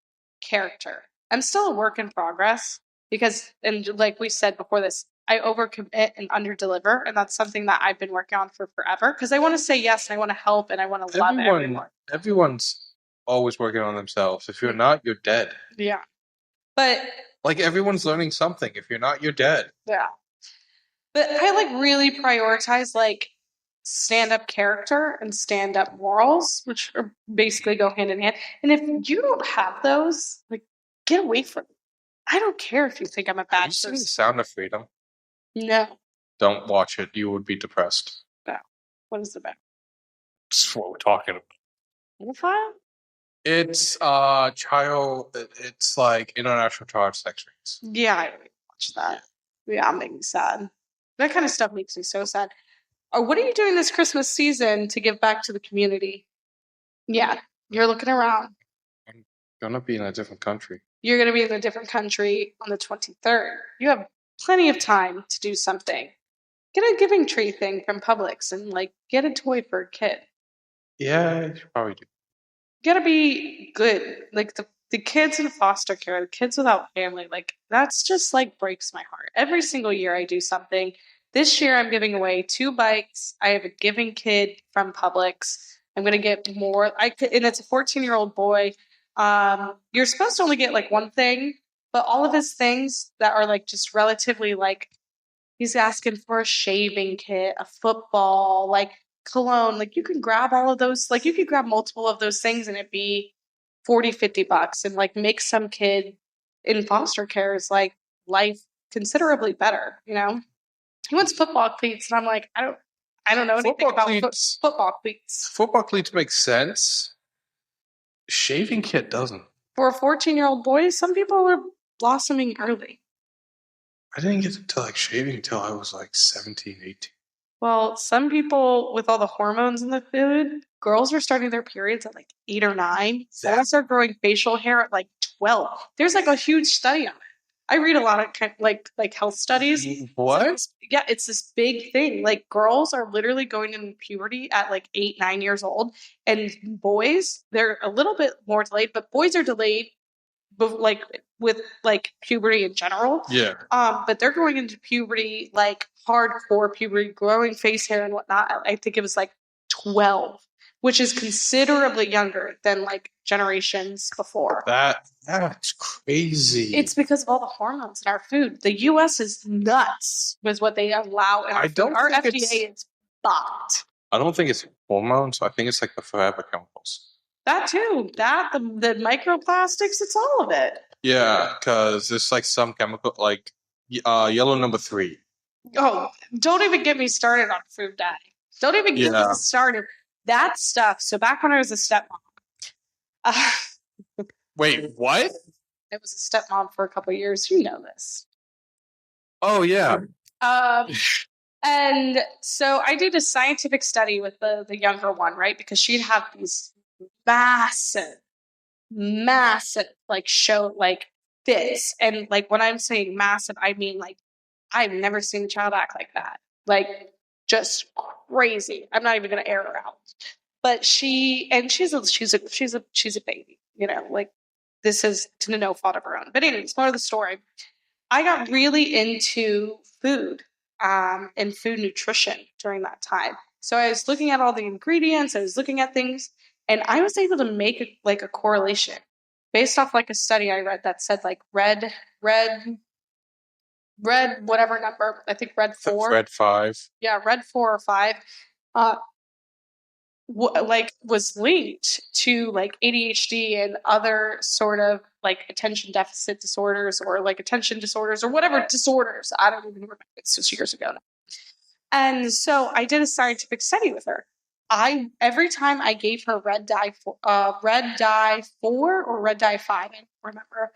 character. I'm still a work in progress because, and like we said before this, I overcommit and underdeliver, and that's something that I've been working on for forever because I want to say yes and I want to help and I want to love everyone. Everyone's always working on themselves. If you're not, you're dead. Yeah. But like everyone's learning something. If you're not, you're dead. Yeah. But I like really prioritize like stand-up character and stand-up morals, which are basically go hand in hand. And if you don't have those, like get away from me. I don't care if you think I'm a Have bad you seen person. The Sound of Freedom? No. Don't watch it. You would be depressed. No. What is it about? That's what we're talking about. Pedophile? It's child. It's like international child sex rings. Yeah, I already watched that. Yeah, it made me sad. That kind of stuff makes me so sad. What are you doing this Christmas season to give back to the community? Yeah, you're looking around. I'm gonna be in a different country. You're going to be in a different country on the 23rd. You have plenty of time to do something. Get a giving tree thing from Publix and like get a toy for a kid. Yeah, you should probably do. You gotta be good. Like the kids in foster care, the kids without family, like that's just like breaks my heart. Every single year I do something. This year I'm giving away 2 bikes. I have a giving kid from Publix. I'm gonna get more. And it's a 14-year-old boy. You're supposed to only get like one thing, but all of his things that are like just relatively like he's asking for a shaving kit, a football, like cologne. Like you can grab all of those, like you could grab multiple of those things and it'd be 40, $50 and like make some kid in foster care's like life considerably better, you know? He wants football cleats and I'm like, I don't know anything Football about cleats. football cleats. Football cleats make sense. Shaving kit doesn't. For a 14-year-old boy, some people are blossoming early. I didn't get into like shaving until I was like 17, 18. Well, some people with all the hormones in the food, girls are starting their periods at like 8 or 9. Boys are growing facial hair at like 12. There's like a huge study on it. I read a lot of like health studies. What? Yeah, it's this big thing. Like girls are literally going into puberty at like 8, 9 years old, and boys they're a little bit more delayed, but boys are delayed, like with like puberty in general. Yeah. But they're going into puberty like hardcore puberty, growing face hair and whatnot. I think it was like 12, which is considerably younger than like generations before. That's crazy. It's because of all the hormones in our food. The U.S. is nuts with what they allow in our food. Our FDA is fucked. I don't think it's hormones. I think it's like the forever chemicals. That too. The microplastics. It's all of it. Yeah, because there's like some chemical, like yellow number 3. Oh, don't even get me started on food dye. Don't even get me started. That stuff. So back when I was a stepmom. Wait, what? I was a stepmom for a couple of years. You know this. Oh, yeah. And so I did a scientific study with the younger one, right? Because she'd have these massive, like show, like fits. And like when I'm saying massive, I mean like I've never seen a child act like that. Like just crazy. I'm not even going to air her out. But she's a baby, you know, like this is to no fault of her own. But anyways, more of the story. I got really into food and food nutrition during that time. So I was looking at all the ingredients, I was looking at things, and I was able to make a correlation based off like a study I read that said like red whatever number, I think red 4. Red 5. Yeah, red 4 or 5. Like was linked to like ADHD and other sort of like attention deficit disorders or like attention disorders or whatever disorders. I don't even remember. It's just years ago now. And so I did a scientific study with her. Every time I gave her red dye 4 or red dye 5, I don't remember,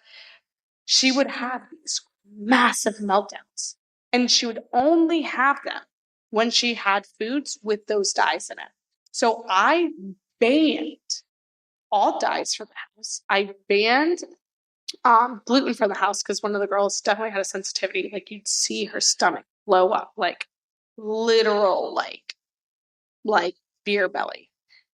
she would have these massive meltdowns. And she would only have them when she had foods with those dyes in it. So I banned all dyes from the house. I banned gluten from the house because one of the girls definitely had a sensitivity. Like you'd see her stomach blow up, like literal, like beer belly.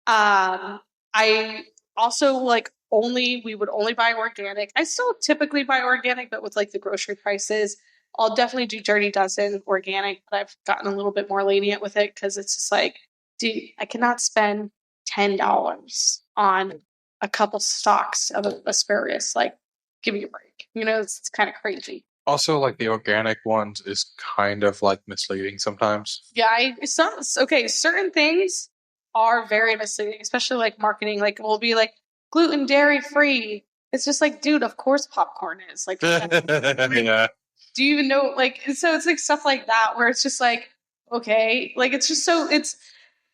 I also we would only buy organic. I still typically buy organic, but with like the grocery prices, I'll definitely do Dirty Dozen organic, but I've gotten a little bit more lenient with it because it's just like, dude, I cannot spend $10 on a couple stalks of asparagus. Like, give me a break. You know, it's kind of crazy. Also, like the organic ones is kind of like misleading sometimes. Yeah, certain things are very misleading, especially like marketing. Like, we'll be like gluten, dairy free, It's just like, dude, of course popcorn is. Like, Yeah. do you even know? Like, so it's like stuff like that where it's just like, okay, like it's just so it's,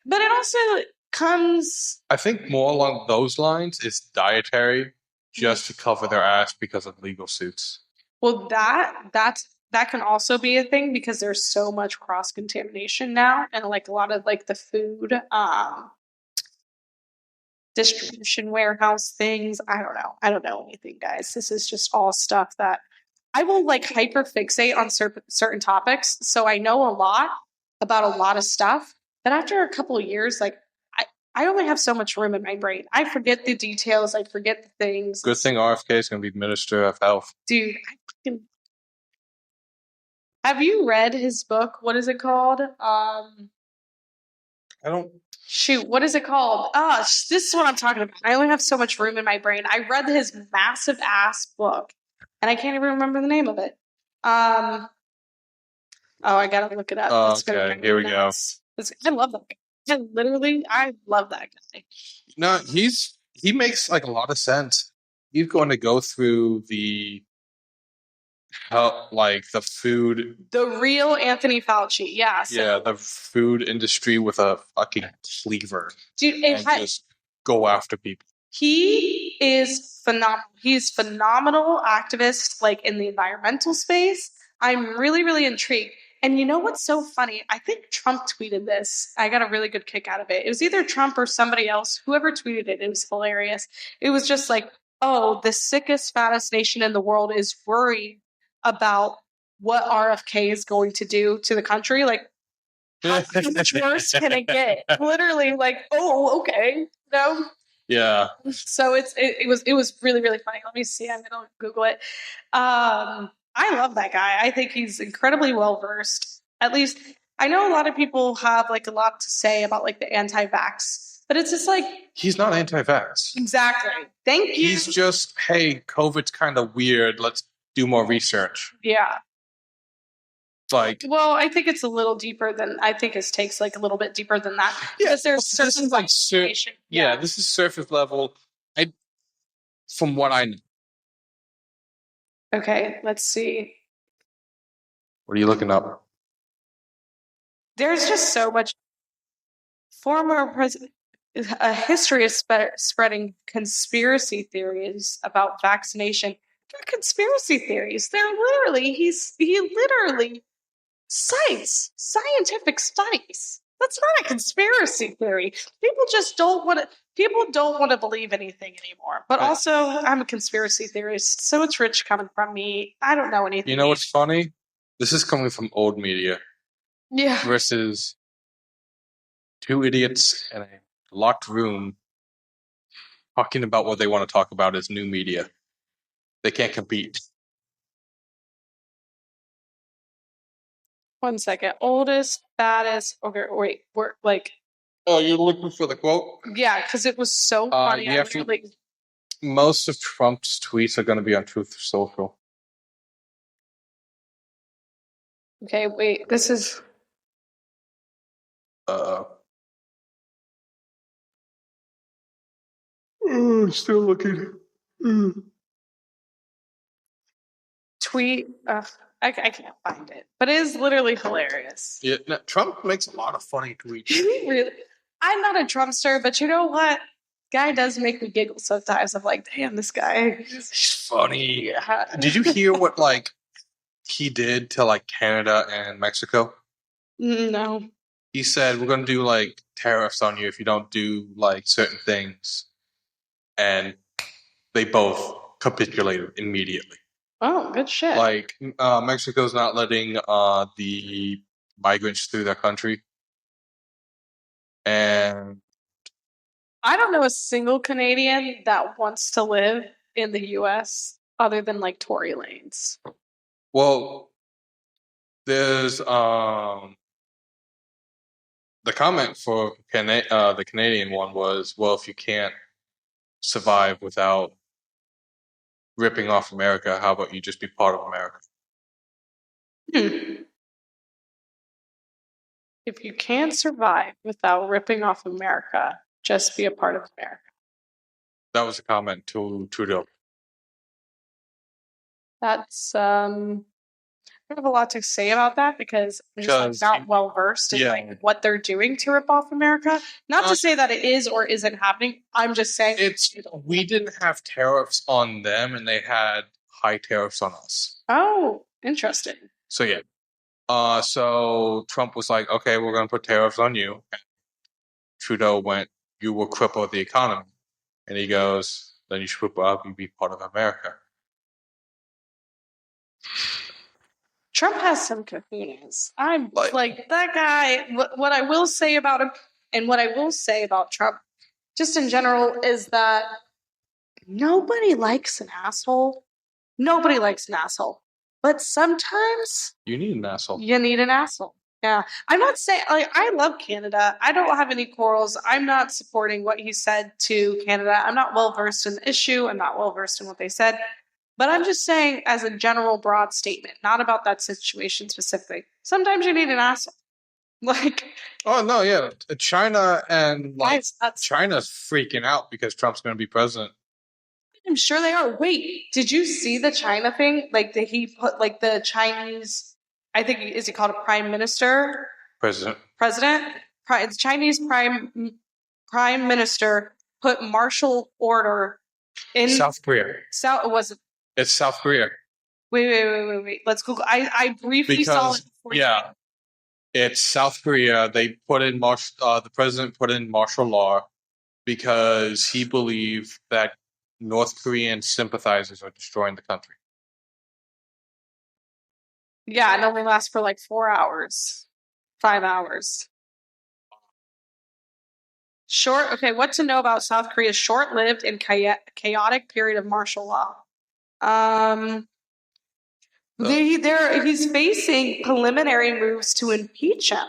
but it also comes. I think more along those lines is dietary, just to cover their ass because of legal suits. Well, that can also be a thing because there's so much cross contamination now, and like a lot of like the food distribution warehouse things. I don't know. I don't know anything, guys. This is just all stuff that I will like hyper fixate on certain topics. So I know a lot about a lot of stuff. But after a couple of years, like I only have so much room in my brain. I forget the details. I forget the things. Good thing RFK is going to be Minister of Health. Dude, have you read his book? What is it called? I don't. Shoot, what is it called? This is what I'm talking about. I only have so much room in my brain. I read his massive ass book, and I can't even remember the name of it. Oh, I gotta look it up. Okay, here we go. I love that guy. I love that guy. No, he makes like a lot of sense. He's going to go through the the food. The real Anthony Fauci, yeah. Yeah, the food industry with a fucking cleaver, dude, and just go after people. He is phenomenal. He's phenomenal activist, like in the environmental space. I'm really, really intrigued. And you know what's so funny? I think Trump tweeted this. I got a really good kick out of it. It was either Trump or somebody else. Whoever tweeted it, it was hilarious. It was just like, oh, the sickest, fattest nation in the world is worried about what RFK is going to do to the country. Like, how much worse can it get? Literally, like, oh, okay. No. Yeah. So it was really, really funny. Let me see. I'm gonna Google it. I love that guy. I think he's incredibly well versed. At least I know a lot of people have like a lot to say about like the anti-vax, but it's just like he's not anti-vax. Exactly. Thank you. He's just, hey, COVID's kind of weird. Let's do more research. Yeah. Like, well, I think it's a little deeper than I think his takes like a little bit deeper than that. Because there's this is like this is surface level. From what I know. Okay, let's see. What are you looking up? There's just so much former president. A history of spreading conspiracy theories about vaccination. They're conspiracy theories. They're literally he literally cites scientific studies. That's not a conspiracy theory. People don't want to believe anything anymore. But also, I'm a conspiracy theorist, so it's rich coming from me. I don't know anything. You know what's funny? This is coming from old media. Yeah. Versus two idiots in a locked room talking about what they want to talk about as new media. They can't compete. 1 second. Oldest, baddest. Okay, wait. We're like. Oh, you're looking for the quote? Yeah, because it was so funny. Most of Trump's tweets are going to be on Truth Social. Okay, wait. This is. Still looking. Tweet. I can't find it, but it is literally hilarious. Yeah, no, Trump makes a lot of funny tweets. Really, I'm not a Trumpster, but you know what? Guy does make me giggle sometimes. I'm like, damn, this guy. He's funny. Yeah. Did you hear what he did to Canada and Mexico? No. He said, we're going to do tariffs on you if you don't do certain things. And they both capitulated immediately. Oh, good shit. Mexico's not letting the migrants through their country. And I don't know a single Canadian that wants to live in the U.S. other than Tory Lanez. Well, there's the comment for the Canadian one was, well, if you can't survive without ripping off America, how about you just be part of America? If you can't survive without ripping off America, just be a part of America. That was a comment to Trudeau. That's I don't have a lot to say about that because I'm just like, not well versed in like what they're doing to rip off America. Not to say that it is or isn't happening. I'm just saying we didn't have tariffs on them, and they had high tariffs on us. Oh, interesting. So yeah. So Trump was like, okay, we're going to put tariffs on you. And Trudeau went, you will cripple the economy. And he goes, then you should be part of America. Trump has some kahunas. I'm like that guy. What I will say about him, and what I will say about Trump, just in general, is that nobody likes an asshole. Nobody likes an asshole. But sometimes you need an asshole. You need an asshole. Yeah. I'm not saying, like, I love Canada. I don't have any quarrels. I'm not supporting what he said to Canada. I'm not well versed in the issue. I'm not well versed in what they said. But I'm just saying, as a general broad statement, not about that situation specifically. Sometimes you need an asshole. Like, oh no, yeah, China and like China's freaking out because Trump's going to be president. I'm sure they are. Wait, did you see the China thing? Like, did he put like the Chinese? I think is he called a prime minister? President. The Chinese prime minister put martial order in South Korea. It's South Korea. Wait. Let's Google. I briefly saw it before. Yeah, it's South Korea. They put in the president put in martial law because he believed that North Korean sympathizers are destroying the country. Yeah, it only lasts for like 4 hours, 5 hours. Okay, what to know about South Korea's short-lived and chaotic period of martial law? He's facing preliminary moves to impeach him.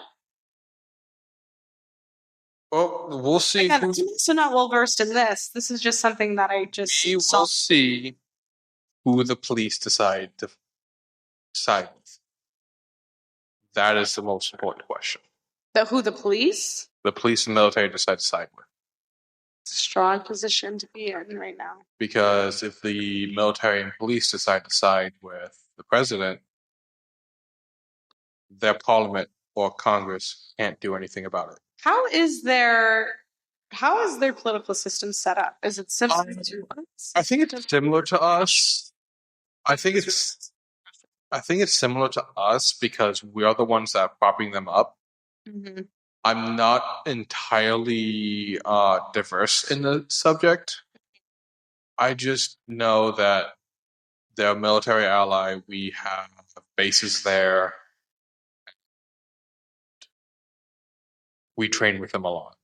Well, we'll see. Again, I'm also not well versed in this. This is just something that I just we will see who the police decide to side with. That is the most important question. Who the police? The police and military decide to side with. It's a strong position to be in right now. Because if the military and police decide to side with the president, their parliament or Congress can't do anything about it. How is their political system set up? Is it similar to us? I think it's similar to us. I think it's similar to us because we are the ones that are propping them up. Mm-hmm. I'm not entirely diverse in the subject. I just know that they're a military ally. We have bases there. We train with them a lot.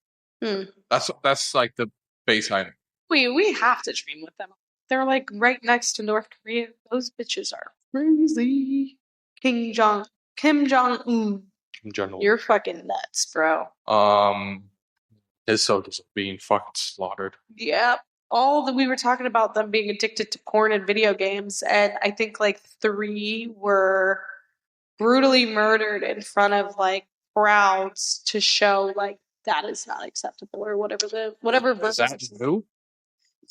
That's like the base item. We have to train with them. They're like right next to North Korea. Those bitches are crazy. Kim Jong-un. Kim Jong-un. You're fucking nuts, bro. His soldiers are being fucking slaughtered. Yep. We were talking about them being addicted to porn and video games, and I think like 3 were brutally murdered in front of like crowds to show like that is not acceptable or whatever. Is that new?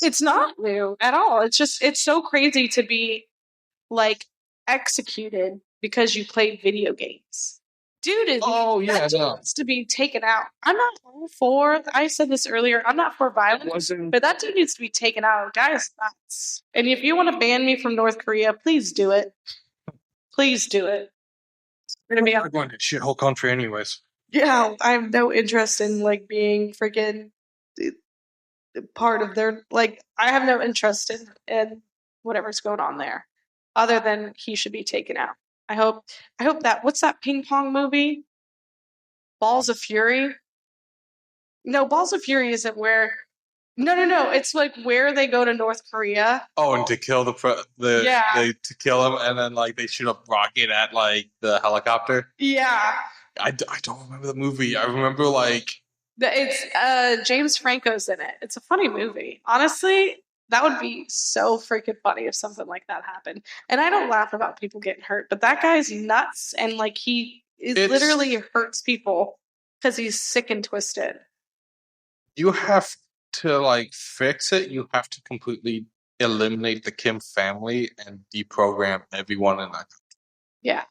It's not new at all. It's so crazy to be like executed because you played video games. Dude needs to be taken out. I'm not for. I said this earlier. I'm not for violence, but that dude needs to be taken out. Guy is nuts. And if you want to ban me from North Korea, please do it. Please do it. We're going to shithole country anyways. Yeah, I have no interest in like being freaking part of their like. I have no interest in whatever's going on there, other than he should be taken out. I hope that what's that ping pong movie? Balls of Fury? No, Balls of Fury isn't where. No. It's like where they go to North Korea. Oh, and to kill to kill him, and then like they shoot a rocket at like the helicopter. Yeah. I don't remember the movie. I remember like it's James Franco's in it. It's a funny movie, honestly. That would be so freaking funny if something like that happened. And I don't laugh about people getting hurt, but that guy's nuts, and like he literally hurts people because he's sick and twisted. You have to like fix it. You have to completely eliminate the Kim family and deprogram everyone in that country. Yeah.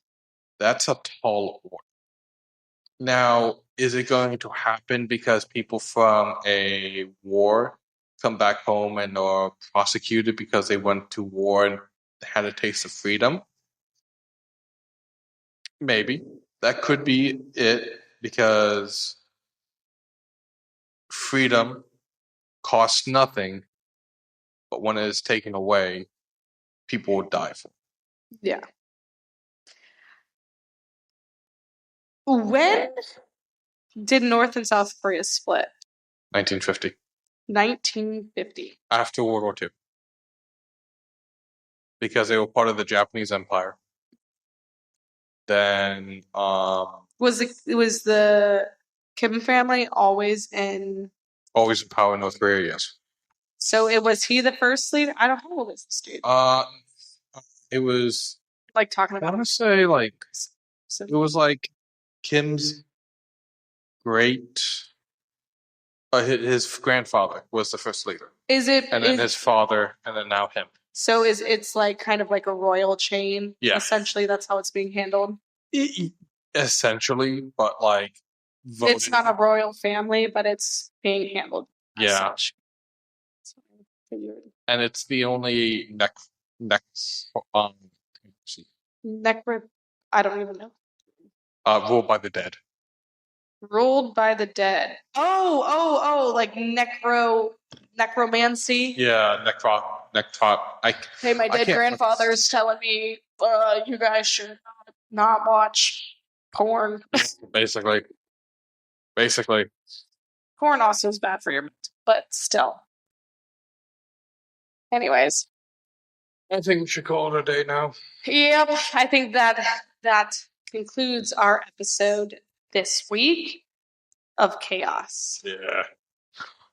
That's a tall order. Now, is it going to happen because people from a war come back home and are prosecuted because they went to war and had a taste of freedom? Maybe. That could be it, because freedom costs nothing, but when it is taken away, people will die for it. Yeah. When did North and South Korea split? 1950. 1950. After World War II. Because they were part of the Japanese Empire. Then, Was the Kim family always in? always in power in North Korea, yes. So was he the first leader? I don't know. How old is this dude? It was, Like talking I about. want to say, like, So, it was like Kim's great, his grandfather was the first leader. is it? And then his father, and then now him. So it's like kind of like a royal chain. Yeah. Essentially, that's how it's being handled. Essentially, but like voted. It's not a royal family, but it's being handled. as Yeah. such. That's what I figured. And it's the only Necro. I don't even know. ruled by the dead. Ruled by the dead. Oh, like necromancy. Yeah, Hey, my I dead can't- grandfather's telling me, you guys should not watch porn. Basically. Porn also is bad for your mental, but still. Anyways. I think we should call it a day now. Yep, I think that concludes our episode this week of Chaos. Yeah.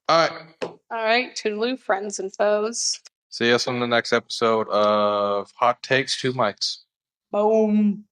All right. All right, toodaloo, friends and foes. See us on the next episode of Hot Takes, Two Mics. Boom.